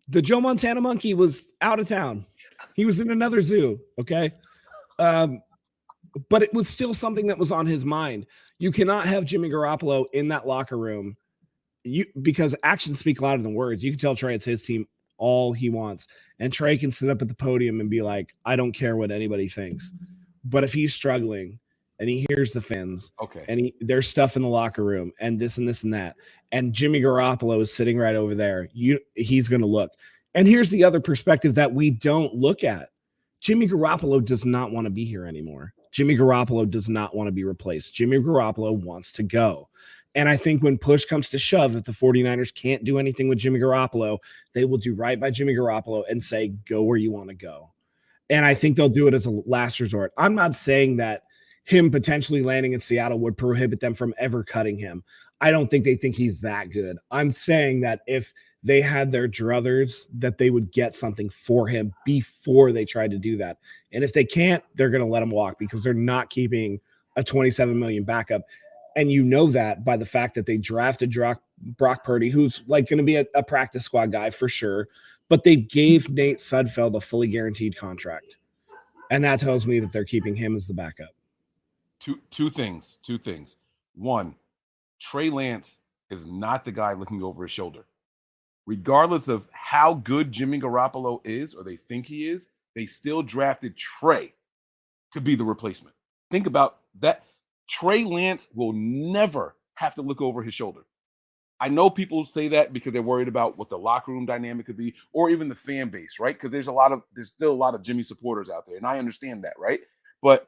The Joe Montana monkey was out of town. He was in another zoo. Okay. But it was still something that was on his mind. You cannot have Jimmy Garoppolo in that locker room because actions speak louder than words. You can tell Trey it's his team all he wants. And Trey can sit up at the podium and be like, I don't care what anybody thinks. But if he's struggling and he hears the fans, okay, and there's stuff in the locker room and this and this and that, and Jimmy Garoppolo is sitting right over there, he's going to look. And here's the other perspective that we don't look at. Jimmy Garoppolo does not want to be here anymore. Jimmy Garoppolo does not want to be replaced. Jimmy Garoppolo wants to go. And I think when push comes to shove, if the 49ers can't do anything with Jimmy Garoppolo, they will do right by Jimmy Garoppolo and say, go where you want to go. And I think they'll do it as a last resort. I'm not saying that him potentially landing in Seattle would prohibit them from ever cutting him. I don't think they think he's that good. I'm saying that if they had their druthers, that they would get something for him before they tried to do that. And if they can't, they're going to let him walk because they're not keeping a $27 million backup. And you know that by the fact that they drafted Brock Purdy, who's like going to be a practice squad guy for sure, but they gave Nate Sudfeld a fully guaranteed contract. And that tells me that they're keeping him as the backup. Two things. One, Trey Lance is not the guy looking over his shoulder. Regardless of how good Jimmy Garoppolo is, or they think he is, they still drafted Trey to be the replacement. Think about that. Trey Lance will never have to look over his shoulder. I know people say that because they're worried about what the locker room dynamic could be, or even the fan base, right? Because there's still a lot of Jimmy supporters out there, and I understand that, right? But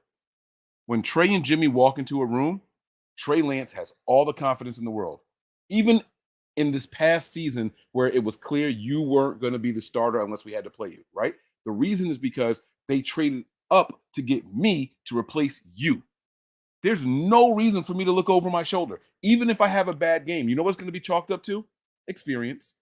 when Trey and Jimmy walk into a room, Trey Lance has all the confidence in the world. Even in this past season where it was clear you weren't going to be the starter unless we had to play you, right? The reason is because they traded up to get me to replace you. There's no reason for me to look over my shoulder, even if I have a bad game. You know what's going to be chalked up to? Experience.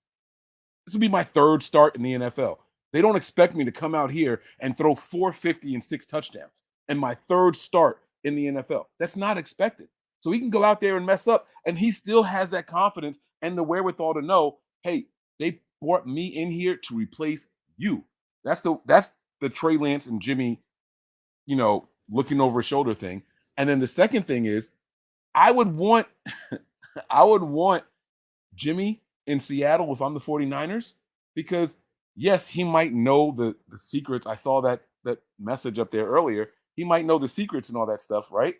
This will be my third start in the NFL. They don't expect me to come out here and throw 450 and 6 touchdowns in my third start in the NFL. That's not expected. So he can go out there and mess up, and he still has that confidence and the wherewithal to know, hey, they brought me in here to replace you. That's the Trey Lance and Jimmy, looking over his shoulder thing. And then the second thing is, I would want Jimmy in Seattle if I'm the 49ers, because yes, he might know the secrets. I saw that message up there earlier. He might know the secrets and all that stuff, right?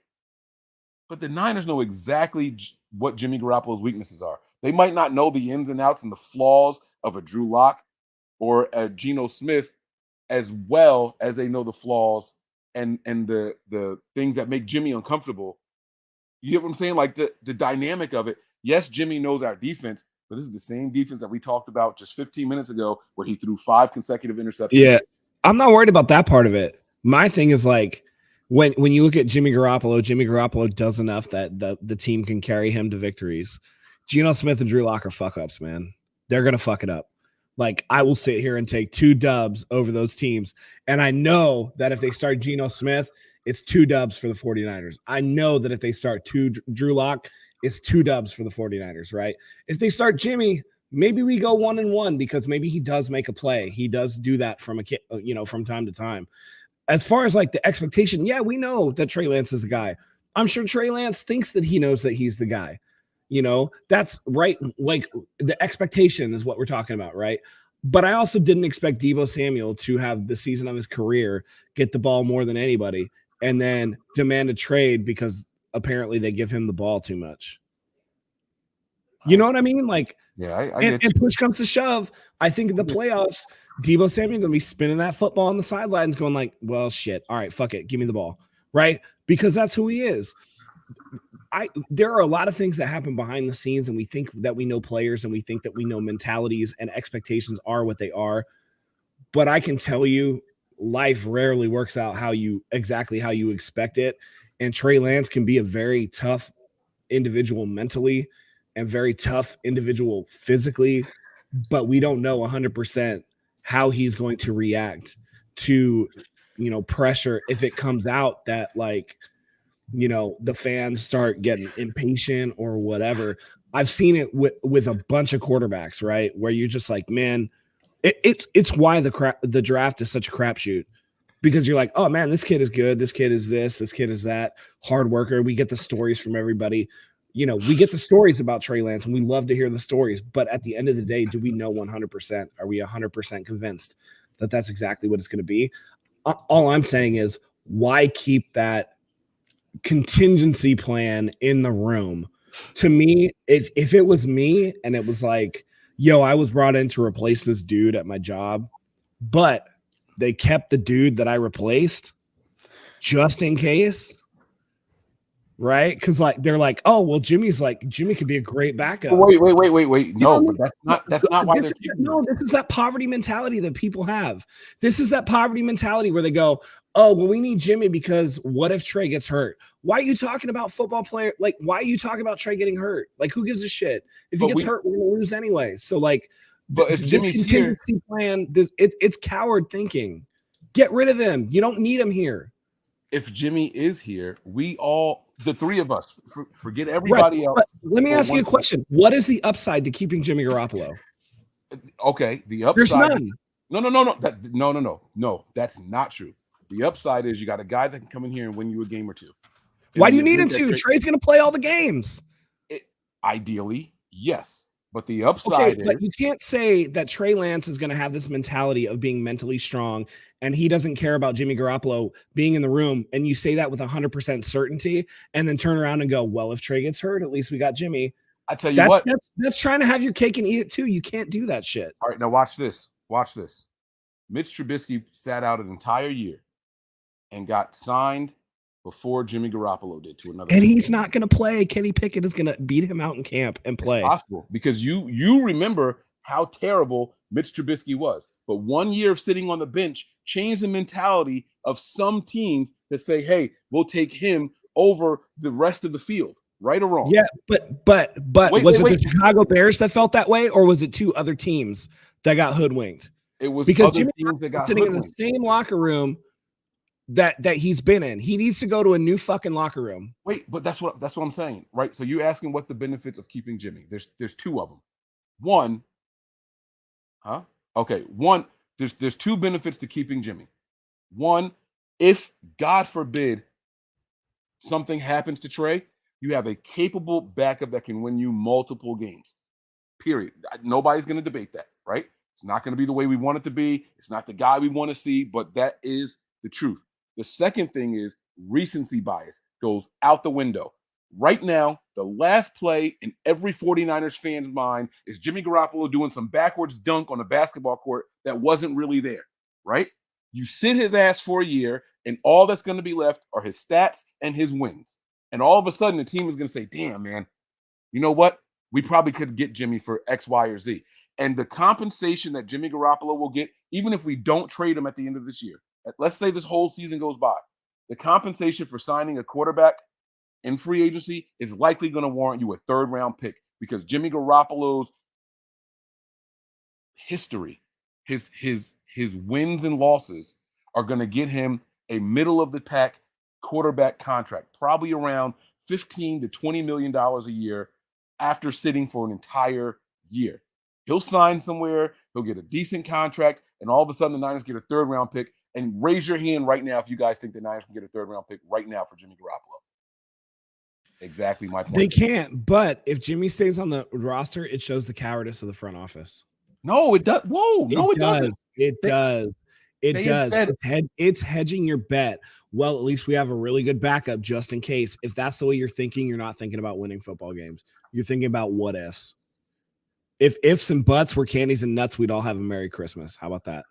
But the Niners know exactly what Jimmy Garoppolo's weaknesses are. They might not know the ins and outs and the flaws of a Drew Lock or a Geno Smith as well as they know the flaws and the things that make Jimmy uncomfortable. You get what I'm saying? Like the dynamic of it. Yes, Jimmy knows our defense, but this is the same defense that we talked about just 15 minutes ago where he threw 5 consecutive interceptions. Yeah, I'm not worried about that part of it. My thing is like, when you look at Jimmy Garoppolo does enough that the team can carry him to victories. Geno Smith and Drew Lock are fuck-ups, man. They're going to fuck it up. Like, I will sit here and take 2 dubs over those teams. And I know that if they start Geno Smith, it's 2 dubs for the 49ers. I know that if they start Drew Lock, it's 2 dubs for the 49ers, right? If they start Jimmy, maybe we go 1-1 because maybe he does make a play. He does do that from time to time. As far as like the expectation, yeah, we know that Trey Lance is the guy. I'm sure Trey Lance thinks that he knows that he's the guy. That's right. Like the expectation is what we're talking about, right? But I also didn't expect Deebo Samuel to have the season of his career, get the ball more than anybody, and then demand a trade because apparently they give him the ball too much. You know what I mean? Like, yeah, I and push comes to shove. I think in the playoffs, Deebo Samuel going to be spinning that football on the sidelines going like, well, shit. All right, fuck it. Give me the ball, right? Because that's who he is. There are a lot of things that happen behind the scenes, and we think that we know players and we think that we know mentalities and expectations are what they are. But I can tell you, life rarely works out exactly how you expect it. And Trey Lance can be a very tough individual mentally and very tough individual physically, but we don't know 100% how he's going to react to, pressure if it comes out that like, the fans start getting impatient or whatever. I've seen it with a bunch of quarterbacks, right? Where you're just like, man, it's why the draft is such a crapshoot, because you're like, oh man, this kid is good, this kid is this kid is that, hard worker. We get the stories from everybody. We get the stories about Trey Lance, and we love to hear the stories. But at the end of the day, do we know 100%? Are we 100% convinced that that's exactly what it's going to be? All I'm saying is, why keep that contingency plan in the room? To me, if it was me and it was like, yo, I was brought in to replace this dude at my job, but they kept the dude that I replaced just in case, right? Because they're like, oh well, Jimmy could be a great backup. Wait. No, but that's not why they're keeping him. No, this is that poverty mentality that people have. This is that poverty mentality where they go, oh well, we need Jimmy because what if Trey gets hurt? Why are you talking about football player? Like, why are you talking about Trey getting hurt? Like, who gives a shit? If he gets hurt, we're gonna lose anyway. So like, but if Jimmy's contingency plan, it's coward thinking. Get rid of him. You don't need him here. If Jimmy is here, the three of us, forget everybody else. But let me ask you a question. What is the upside to keeping Jimmy Garoppolo? Okay, the upside. There's none. No, that's not true. The upside is you got a guy that can come in here and win you a game or two. Why do you need him to? Trey's going to play all the games. Ideally, yes. But the upside is, but you can't say that Trey Lance is going to have this mentality of being mentally strong and he doesn't care about Jimmy Garoppolo being in the room, and you say that with 100% certainty and then turn around and go, well, if Trey gets hurt, at least we got Jimmy. I tell you what. That's trying to have your cake and eat it too. You can't do that shit. All right, now watch this. Mitch Trubisky sat out an entire year and got signed before Jimmy Garoppolo did to another. And he's not going to play. Kenny Pickett is going to beat him out in camp and play. It's possible, because you remember how terrible Mitch Trubisky was. But 1 year of sitting on the bench changed the mentality of some teams that say, hey, we'll take him over the rest of the field, right or wrong. Yeah, but was it the Chicago Bears that felt that way, or was it two other teams that got hoodwinked? It was because other Jimmy teams that got sitting hoodwinked. in the same locker room that he's been in. He needs to go to a new fucking locker room. Wait, but that's what I'm saying, right? So you're asking what the benefits of keeping Jimmy. There's two of them. One, there's two benefits to keeping Jimmy. One, if God forbid something happens to Trey, you have a capable backup that can win you multiple games. Period. Nobody's going to debate that, right? It's not going to be the way we want it to be. It's not the guy we want to see, but that is the truth. The second thing is recency bias goes out the window. Right now, the last play in every 49ers fan's mind is Jimmy Garoppolo doing some backwards dunk on a basketball court that wasn't really there, right? You sit his ass for a year, and all that's going to be left are his stats and his wins. And all of a sudden, the team is going to say, damn, man, you know what? We probably could get Jimmy for X, Y, or Z. And the compensation that Jimmy Garoppolo will get, even if we don't trade him at the end of this year, let's say this whole season goes by, the compensation for signing a quarterback in free agency is likely going to warrant you a third-round pick, because Jimmy Garoppolo's history, his wins and losses are going to get him a middle-of-the-pack quarterback contract, probably around $15 to $20 million a year after sitting for an entire year. He'll sign somewhere, he'll get a decent contract, and all of a sudden the Niners get a third-round pick. And raise your hand right now if you guys think the Niners can get a third-round pick right now for Jimmy Garoppolo. Exactly my point. They can't, but if Jimmy stays on the roster, it shows the cowardice of the front office. No, it does. Whoa, no, it doesn't. It does. It's hedging your bet. Well, at least we have a really good backup just in case. If that's the way you're thinking, you're not thinking about winning football games. You're thinking about what ifs. If ifs and buts were candies and nuts, we'd all have a Merry Christmas. How about that?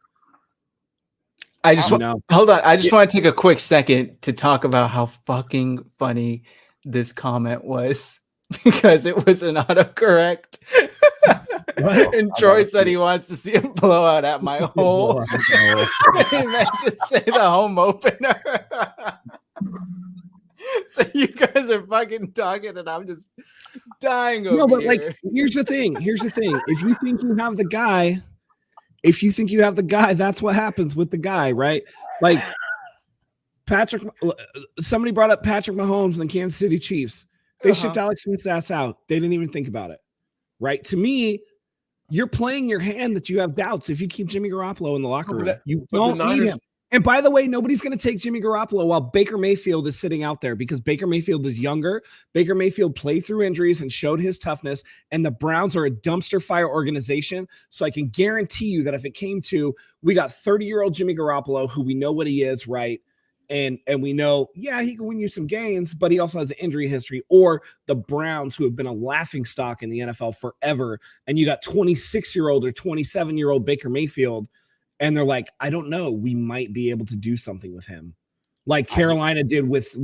Hold on. I just want to take a quick second to talk about how fucking funny this comment was, because it was an autocorrect. And Troy said he wants to see a blowout at my hole. He meant to say the home opener. So you guys are fucking talking, and I'm just dying over here. Like, here's the thing. If you think you have the guy, that's what happens with the guy, right? Like somebody brought up Patrick Mahomes and the Kansas City Chiefs. They shipped Alex Smith's ass out. They didn't even think about it. Right? To me, you're playing your hand that you have doubts if you keep Jimmy Garoppolo in the locker room. You don't need him. And by the way, nobody's going to take Jimmy Garoppolo while Baker Mayfield is sitting out there because Baker Mayfield is younger. Baker Mayfield played through injuries and showed his toughness, and the Browns are a dumpster fire organization. So I can guarantee you that if it came to, we got 30-year-old Jimmy Garoppolo, who we know what he is, right? And we know, yeah, he can win you some games, but he also has an injury history. Or the Browns, who have been a laughing stock in the NFL forever, and you got 26-year-old or 27-year-old Baker Mayfield, and they're like, I don't know, we might be able to do something with him, like Carolina did with Sam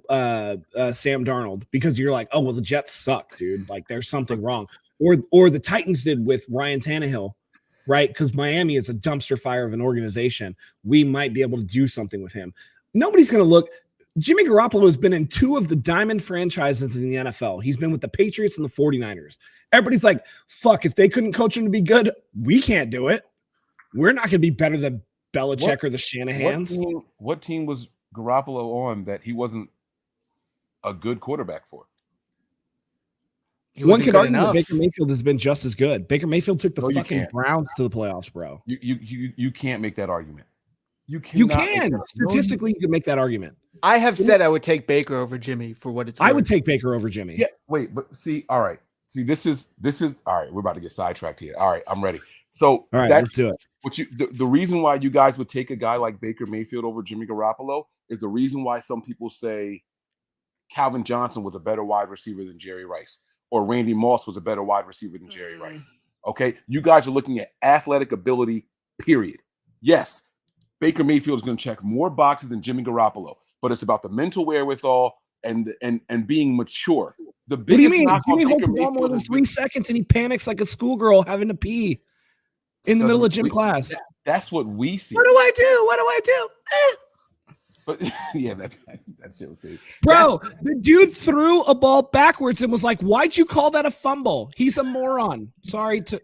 Darnold, because you're like, oh well, the Jets suck, dude. Like there's something wrong. Or the Titans did with Ryan Tannehill, right? Because Miami is a dumpster fire of an organization. We might be able to do something with him. Nobody's going to look. Jimmy Garoppolo has been in 2 of the diamond franchises in the NFL. He's been with the Patriots and the 49ers. Everybody's like, fuck, if they couldn't coach him to be good, we can't do it. We're not going to be better than Belichick or the Shanahans. What team was Garoppolo on that he wasn't a good quarterback for? One could argue that Baker Mayfield has been just as good. Baker Mayfield took the fucking Browns to the playoffs, bro. You can't make that argument. You can. Statistically, you can make that argument. I have said I would take Baker over Jimmy for what it's worth. I would take Baker over Jimmy. Yeah, wait, but see, all right. See, this is all right. We're about to get sidetracked here. All right, I'm ready. So all right, let's do it. The reason why you guys would take a guy like Baker Mayfield over Jimmy Garoppolo is the reason why some people say Calvin Johnson was a better wide receiver than Jerry Rice, or Randy Moss was a better wide receiver than Jerry Rice. Okay, you guys are looking at athletic ability, period. Yes, Baker Mayfield is going to check more boxes than Jimmy Garoppolo, but it's about the mental wherewithal and being mature. The biggest what do you mean? knock Jimmy on holds Baker the ball more than Mayfield 3 seconds and he panics like a schoolgirl having to pee in the middle of gym class. That's what we see. What do I do? What do I do? But yeah, that shit was crazy. Bro, the dude threw a ball backwards and was like, why'd you call that a fumble? He's a moron. Sorry to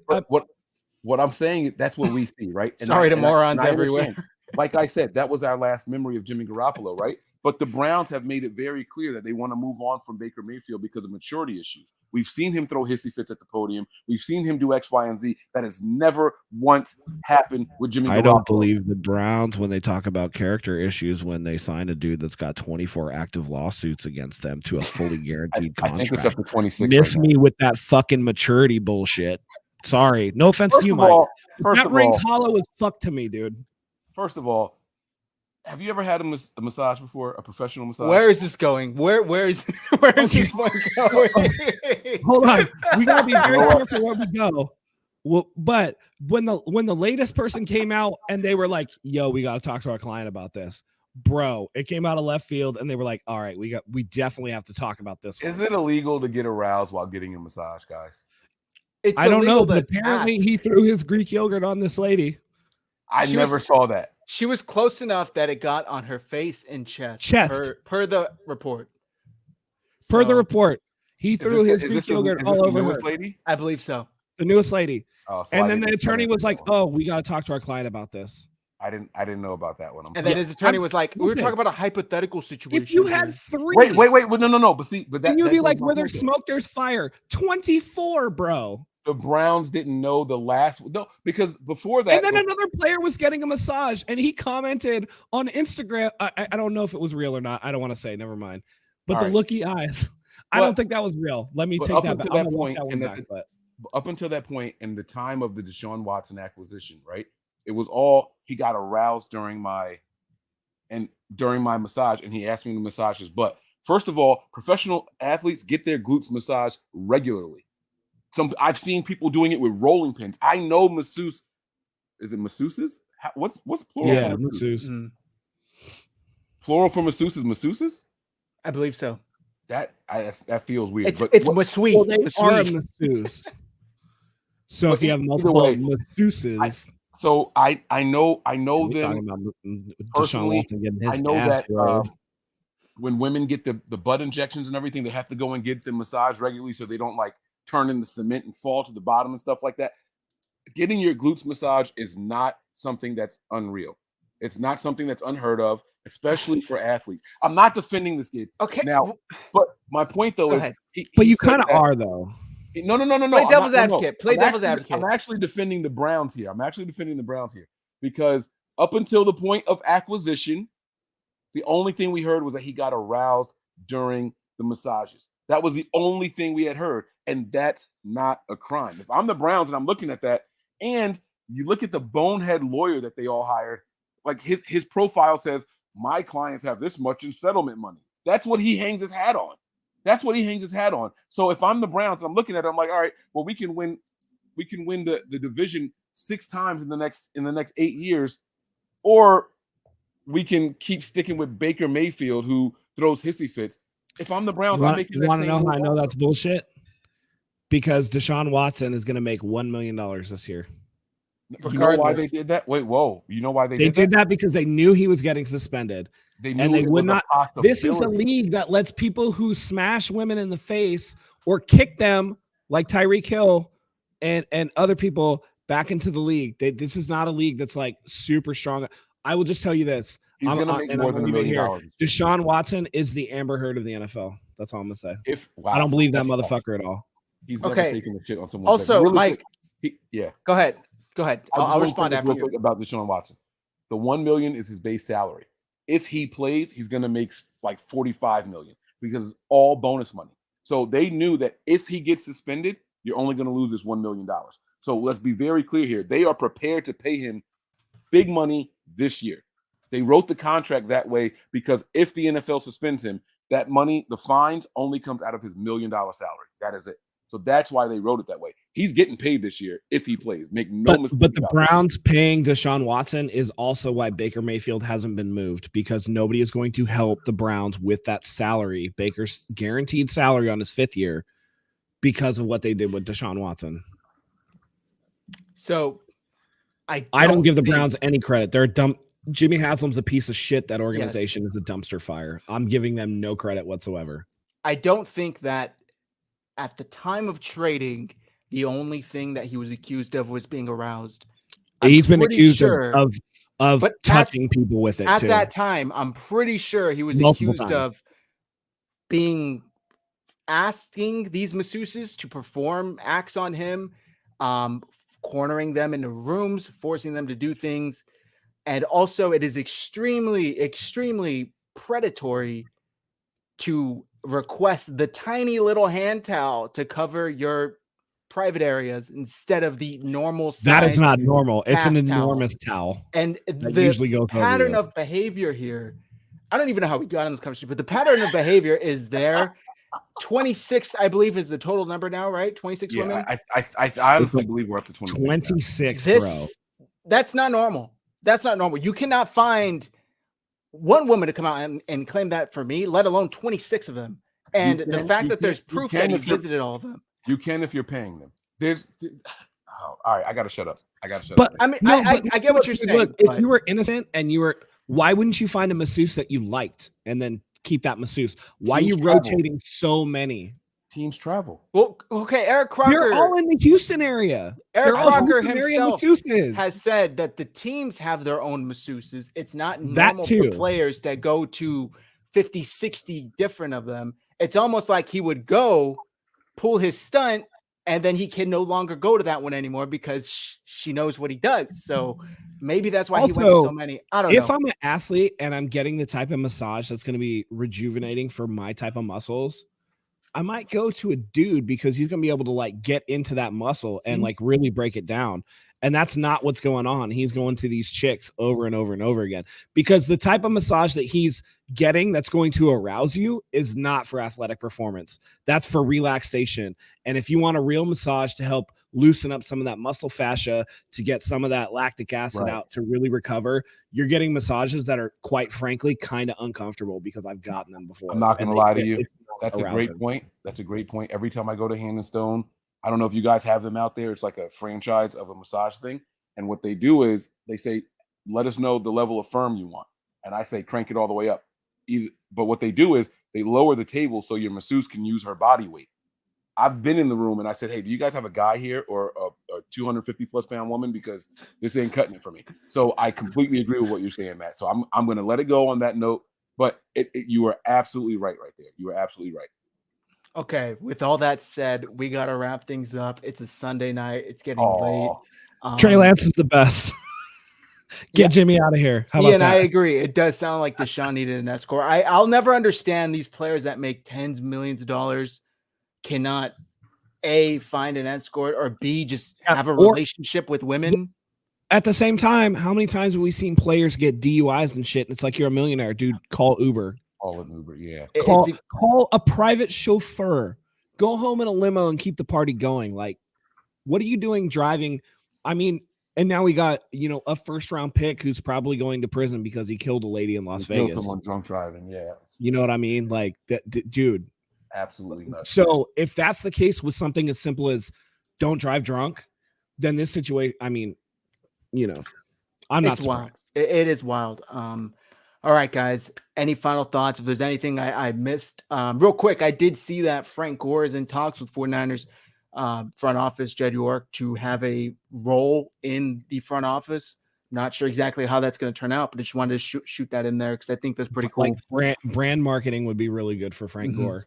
what I'm saying, that's what we see, right? And sorry to morons everywhere. Like I said, that was our last memory of Jimmy Garoppolo, right? But the Browns have made it very clear that they want to move on from Baker Mayfield because of maturity issues. We've seen him throw hissy fits at the podium. We've seen him do X, Y, and Z. That has never once happened with Jimmy Garoppolo. I don't believe the Browns when they talk about character issues when they sign a dude that's got 24 active lawsuits against them to a fully guaranteed contract. I think it's up to 26. Miss me with that fucking maturity bullshit. Sorry. No offense to you, Mike. That rings hollow as fuck to me, dude. First of all, have you ever had a massage before? A professional massage? Where is this going? Where is this point going? Hold on. We gotta be very careful where we go. Well, but when the latest person came out and they were like, yo, we gotta talk to our client about this. Bro, it came out of left field and they were like, all right, we definitely have to talk about this. Is it illegal to get aroused while getting a massage, guys? I don't know, but apparently he threw his Greek yogurt on this lady. I never saw that. She was close enough that it got on her face and chest. Per the report. Per the report. He threw his Greek yogurt all over her. Lady? I believe so. The newest lady. Oh, so and then the attorney was like, oh, we got to talk to our client about this. I didn't know about that one. And then his attorney was like, we were talking about a hypothetical situation. If you had 3. Wait. No. But see, but that. Then you'd be like, where there's smoke, there's fire. 24, bro. The Browns didn't know the last. No, because before that. And then another player was getting a massage and he commented on Instagram. I don't know if it was real or not. I don't want to say, never mind. But the looky eyes. I don't think that was real. Let me take that back. Up until that point in the time of the Deshaun Watson acquisition, right? It was all he got aroused during my massage, and he asked me to massage his butt. First of all, professional athletes get their glutes massaged regularly. I've seen people doing it with rolling pins. I know masseuse. Is it masseuses? What's plural? Yeah, masseuse. Plural for masseuse is masseuses? I believe so. That feels weird. It's masseuse. Well, they are a masseuse. So if you have multiple masseuses. I know them personally. I know that when women get the butt injections and everything, they have to go and get the massage regularly so they don't like turn into cement and fall to the bottom and stuff like that. Getting your glutes massage is not something that's unreal. It's not something that's unheard of, especially for athletes. I'm not defending this kid. Okay. Now, but my point though Go is, ahead. But he you said kind of that- are though. No. Play I'm devil's not- advocate. Play I'm devil's actually- advocate. I'm actually defending the Browns here. Because up until the point of acquisition, the only thing we heard was that he got aroused during the massages. That was the only thing we had heard, and that's not a crime. If I'm the Browns and I'm looking at that, and you look at the bonehead lawyer that they all hired, like his profile says, my clients have this much in settlement money. That's what he hangs his hat on. So if I'm the Browns, I'm looking at it, I'm like, all right, well, we can win the division 6 times in the next 8 years, or we can keep sticking with Baker Mayfield, who throws hissy fits. If I'm the Browns, I'm making You that want to same know how move I know also. that's bullshit? Because Deshaun Watson is going to make $1 million this year. You know why they Regardless. did that? Wait, whoa. You know why they They did did that because they knew he was getting suspended. They And they it would was a not. This is a possibility. league that lets people who smash women in the face or kick them, like Tyreek Hill and other people, back into the league. This is not a league that's like super strong. I will just tell you this. He's going to make more than $1 million. Deshaun Watson is the Amber Heard of the NFL. That's all I'm going to say. Wow, I don't believe that that's tough. motherfucker at all. He's Okay. never taken the shit on someone. Also, really Mike, quick, yeah. Go ahead. I'll respond real after you. quick about Deshaun Watson. The $1 million is his base salary. If he plays, he's going to make like $45 million because it's all bonus money. So they knew that if he gets suspended, you're only going to lose this $1 million. So let's be very clear here. They are prepared to pay him big money this year. They wrote the contract that way because if the NFL suspends him, that money, the fines, only comes out of his $1 million salary. That is it. So that's why they wrote it that way. He's getting paid this year if he plays. Make no mistake. But the Browns paying Deshaun Watson is also why Baker Mayfield hasn't been moved, because nobody is going to help the Browns with that salary, Baker's guaranteed salary on his 5th year, because of what they did with Deshaun Watson. So I don't give the think- Browns any credit. They're dumb. Jimmy Haslam's a piece of shit. That organization is a dumpster fire. I'm giving them no credit whatsoever. I don't think that at the time of trading, the only thing that he was accused of was being aroused. He's been pretty accused sure- of but touching people with it At too. that time, I'm pretty sure he was Multiple accused times. of asking these masseuses to perform acts on him, cornering them into rooms, forcing them to do things. And also, it is extremely, extremely predatory to request the tiny little hand towel to cover your private areas instead of the normal size. That is not normal. It's an bath towel. enormous towel. And That the usually goes over pattern you. of behavior here, I don't even know how we got on this conversation, but the pattern of behavior is there. 26, I believe, is the total number now, right? 26 Yeah, women. I honestly believe we're up to 26. now. 26, bro. That's not normal. That's not normal. You cannot find one woman to come out and claim that for me, let alone 26 of them. And the fact that there's proof that he visited all of them. You can if you're paying them. All right, I gotta shut up. But I mean, I get what you're saying. Look, if you were innocent and you were, why wouldn't you find a masseuse that you liked and then keep that masseuse? Why are you Teams travel. rotating so many? Teams travel. Well, okay, Eric Crocker. They're all in the Houston area. Eric They're all Crocker Houston area himself masseuses. has said that the teams have their own masseuses. It's not That normal too. for players to go to 50, 60 different of them. It's almost like he would go pull his stunt and then he can no longer go to that one anymore because she knows what he does. So maybe that's why he went to so many. I don't know. If I'm an athlete and I'm getting the type of massage that's going to be rejuvenating for my type of muscles, I might go to a dude because he's going to be able to like get into that muscle and like really break it down. And that's not what's going on. He's going to these chicks over and over and over again because the type of massage that he's getting that's going to arouse you is not for athletic performance. That's for relaxation. And if you want a real massage to help loosen up some of that muscle fascia, to get some of that lactic acid out, to really recover, you're getting massages that are quite frankly kind of uncomfortable because I've gotten them before. I'm not going to lie to you. That's a arousing. great point. That's a great point. Every time I go to Hand and Stone, I don't know if you guys have them out there. It's like a franchise of a massage thing. And what they do is they say, let us know the level of firm you want. And I say, crank it all the way up. But what they do is they lower the table so your masseuse can use her body weight. I've been in the room and I said, hey, do you guys have a guy here or a 250 plus pound woman because this ain't cutting it for me. So I completely agree with what you're saying, Matt. So I'm going to let it go on that note. But you are absolutely right there. You are absolutely right. Okay, with all that said, we got to wrap things up. It's a Sunday night. It's getting late. Trey Lance is the best. Get Jimmy out of here. How about and that? I agree. It does sound like Deshaun needed an escort. I'll never understand these players that make tens of millions of dollars cannot A, find an escort, or B, just have a relationship with women. At the same time, how many times have we seen players get DUIs and shit? And it's like, you're a millionaire, dude. Call Uber. Call an Uber, yeah. Call a private chauffeur. Go home in a limo and keep the party going. Like, what are you doing driving? I mean, and now we got, a first-round pick who's probably going to prison because he killed a lady in Las Vegas. Killed someone drunk driving, yeah. You know what I mean? Like, dude. Absolutely nuts. So if that's the case with something as simple as don't drive drunk, then this situation, I mean, I'm not surprised. Wild. It is wild. All right, guys. Any final thoughts? If there's anything I missed, real quick, I did see that Frank Gore is in talks with 49ers front office, Jed York, to have a role in the front office. Not sure exactly how that's going to turn out, but I just wanted to shoot that in there because I think that's pretty cool. Like brand marketing would be really good for Frank Gore.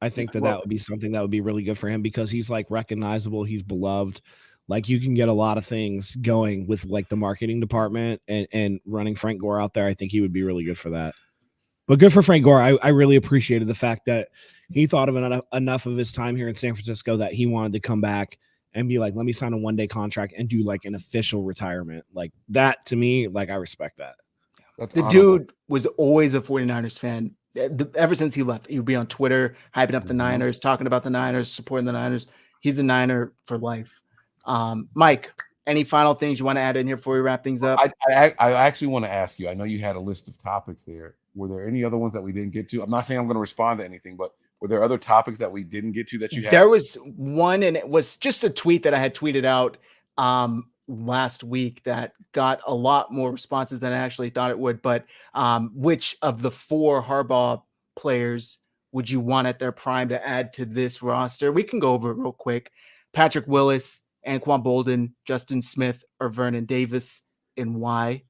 I think that would be something that would be really good for him because he's like recognizable. He's beloved. Like you can get a lot of things going with like the marketing department and running Frank Gore out there. I think he would be really good for that. But good for Frank Gore. I really appreciated the fact that he thought of enough of his time here in San Francisco that he wanted to come back and be like, let me sign a one-day contract and do like an official retirement. Like that to me, like I respect that. That's the honorable. Dude was always a 49ers fan. Ever since he left, he would be on Twitter, hyping up the Niners, talking about the Niners, supporting the Niners. He's a Niner for life. Mike, any final things you want to add in here before we wrap things up? I actually want to ask you, I know you had a list of topics there. Were there any other ones that we didn't get to? I'm not saying I'm going to respond to anything, but were there other topics that we didn't get to that you had? There was one, and it was just a tweet that I had tweeted out last week that got a lot more responses than I actually thought it would. But which of the 4 Harbaugh players would you want at their prime to add to this roster? We can go over it real quick. Patrick Willis, Anquan Bolden, Justin Smith, or Vernon Davis, and why?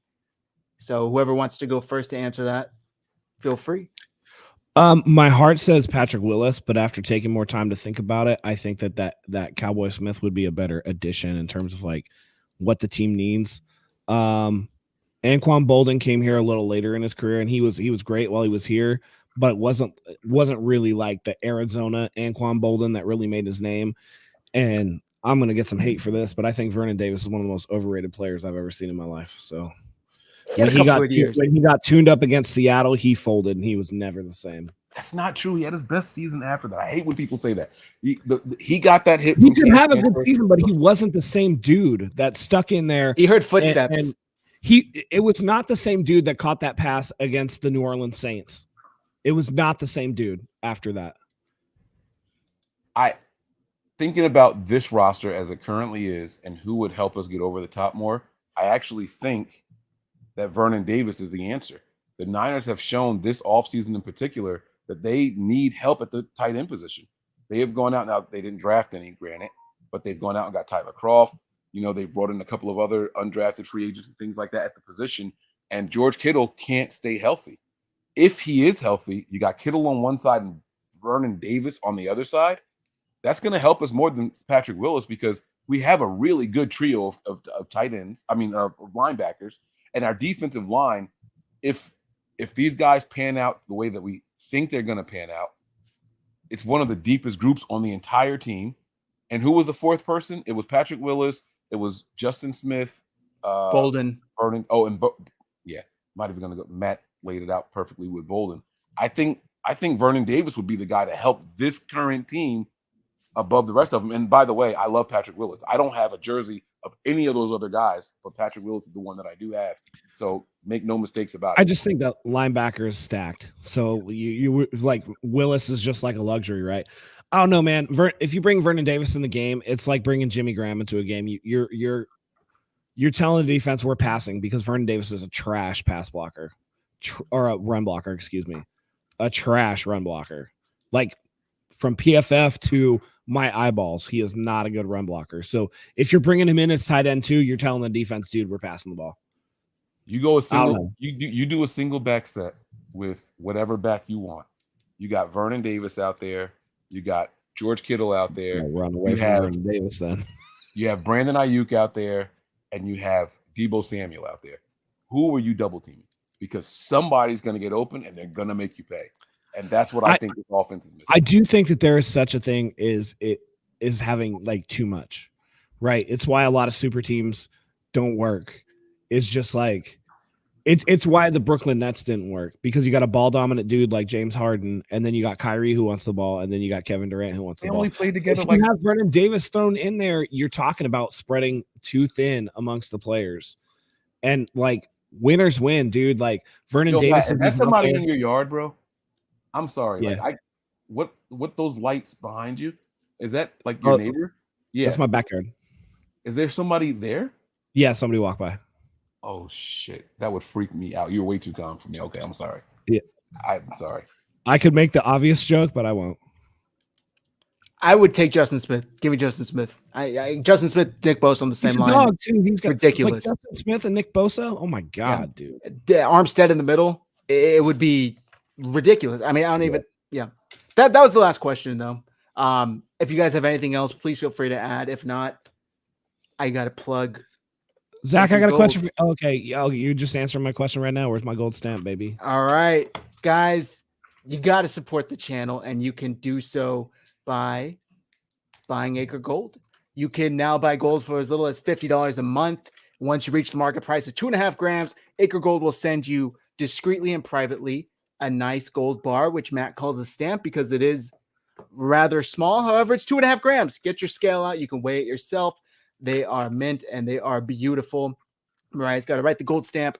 So whoever wants to go first to answer that, feel free. My heart says Patrick Willis, but after taking more time to think about it, I think that Cowboy Smith would be a better addition in terms of like what the team needs. Anquan Bolden came here a little later in his career, and he was great while he was here, but it wasn't really like the Arizona Anquan Bolden that really made his name. And I'm gonna get some hate for this, but I think Vernon Davis is one of the most overrated players I've ever seen in my life. So when he got tuned up against Seattle, he folded and he was never the same. That's not true. He had his best season after that. I hate when people say that. He got that hit. He did have a good season, but he wasn't the same dude that stuck in there. He heard footsteps. And it was not the same dude that caught that pass against the New Orleans Saints. It was not the same dude after that. Thinking about this roster as it currently is and who would help us get over the top more, I actually think that Vernon Davis is the answer. The Niners have shown this offseason in particular that they need help at the tight end position. They have gone out. Now, they didn't draft any, granted, but they've gone out and got Tyler Kroft. They've brought in a couple of other undrafted free agents and things like that at the position. And George Kittle can't stay healthy. If he is healthy, you got Kittle on one side and Vernon Davis on the other side. That's going to help us more than Patrick Willis because we have a really good trio of tight ends. Of linebackers, and our defensive line. If these guys pan out the way that we think they're going to pan out, it's one of the deepest groups on the entire team. And who was the 4th person? It was Patrick Willis. It was Justin Smith, Bolden, Vernon. Might even going to go. Matt laid it out perfectly with Bolden. I think Vernon Davis would be the guy to help this current team above the rest of them. And by the way, I love Patrick Willis. I don't have a jersey of any of those other guys, but Patrick Willis is the one that I do have. So make no mistakes about it. I just think that linebacker is stacked. So you like Willis is just like a luxury, right? I don't know, man. If you bring Vernon Davis in the game, it's like bringing Jimmy Graham into a game. You're telling the defense we're passing because Vernon Davis is a trash pass blocker or a run blocker, excuse me, a trash run blocker. Like from PFF to my eyeballs, he is not a good run blocker. So if you're bringing him in as tight end 2, you're telling the defense, dude, we're passing the ball. You go a single. You do a single back set with whatever back you want. You got Vernon Davis out there. You got George Kittle out there. Run away from Vernon Davis then. You have Brandon Ayuk out there, and you have Deebo Samuel out there. Who are you double teaming? Because somebody's going to get open, and they're going to make you pay. And that's what I think this offense is missing. I do think that there is such a thing is having like too much, right? It's why a lot of super teams don't work. It's just like it's why the Brooklyn Nets didn't work, because you got a ball dominant dude like James Harden, and then you got Kyrie who wants the ball, and then you got Kevin Durant who wants the ball. They only played together. If you have Vernon Davis thrown in there, you're talking about spreading too thin amongst the players, and like winners win, dude. Like Vernon Davis. Is that somebody in your yard, bro? I'm sorry. Yeah. Like what those lights behind you? Is that like your neighbor? Yeah. That's my backyard. Is there somebody there? Yeah, somebody walked by. Oh shit. That would freak me out. You're way too calm for me. Okay, I'm sorry. Yeah. I'm sorry. I could make the obvious joke, but I won't. I would take Justin Smith. Give me Justin Smith. Justin Smith, Nick Bosa on the same line. Dog too. He's got ridiculous. Like Justin Smith and Nick Bosa. Oh my god, dude. Armstead in the middle. It would be ridiculous. I mean, I don't even. Yeah, that was the last question though. If you guys have anything else, please feel free to add. If not, I got to plug. Zach, I got a question for you. Okay, you just answering my question right now. Where's my gold stamp, baby? All right, guys, you got to support the channel, and you can do so by buying Acre Gold. You can now buy gold for as little as $50 a month. Once you reach the market price of 2.5 grams, Acre Gold will send you discreetly and privately a nice gold bar, which Matt calls a stamp because it is rather small. However, it's 2.5 grams. Get your scale out. You can weigh it yourself. They are mint and they are beautiful. Mariah's got to write the gold stamp.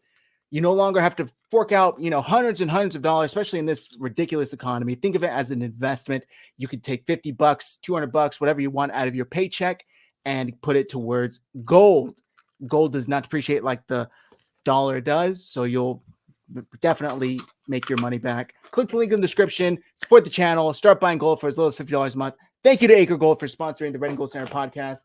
You no longer have to fork out, hundreds and hundreds of dollars, especially in this ridiculous economy. Think of it as an investment. You could take $50, $200, whatever you want out of your paycheck and put it towards gold. Gold does not depreciate like the dollar does, so you'll definitely make your money back. Click the link in the description, support the channel, start buying gold for as little as $50 a month. Thank you to Acre Gold for sponsoring the Red and Gold Center podcast.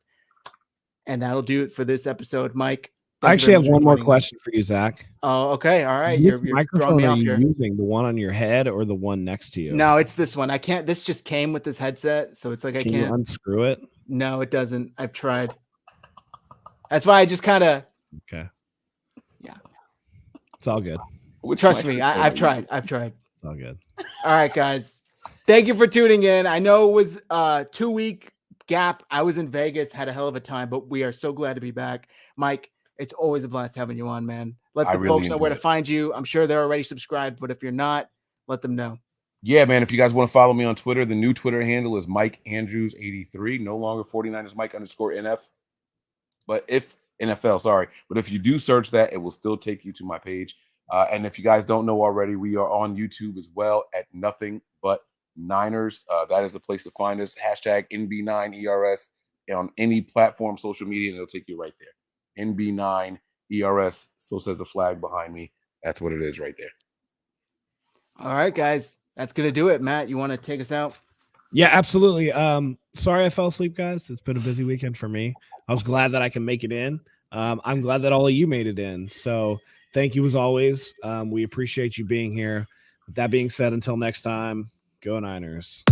And that'll do it for this episode, Mike. I actually have one more question for you, Zach. Oh, okay. All right. Which You're microphone throwing me are off you here. using? The one on your head or the one next to you? No, it's this one. I can't. This just came with this headset, so it's like I Can can't you unscrew it? No, it doesn't. I've tried. That's why I just kind of. Okay. Yeah. It's all good. Trust me. I've tried. It's all good. All right, guys. Thank you for tuning in. I know it was a 2-week gap. I was in Vegas, had a hell of a time, but we are so glad to be back. Mike, it's always a blast having you on, man. Let the folks know where to find you. I'm sure they're already subscribed, but if you're not, let them know. Yeah, man. If you guys want to follow me on Twitter, the new Twitter handle is Mike Andrews 83. No longer 49ers Mike _NF. But if NFL, sorry. But if you do search that, it will still take you to my page. And if you guys don't know already, we are on YouTube as well at Nothing But Niners. That is the place to find us. Hashtag NB9ERS on any platform, social media, and it'll take you right there. NB9ERS. So says the flag behind me. That's what it is right there. All right, guys. That's going to do it. Matt, you want to take us out? Yeah, absolutely. Sorry I fell asleep, guys. It's been a busy weekend for me. I was glad that I can make it in. I'm glad that all of you made it in. So thank you as always. We appreciate you being here. With that being said, until next time, go Niners.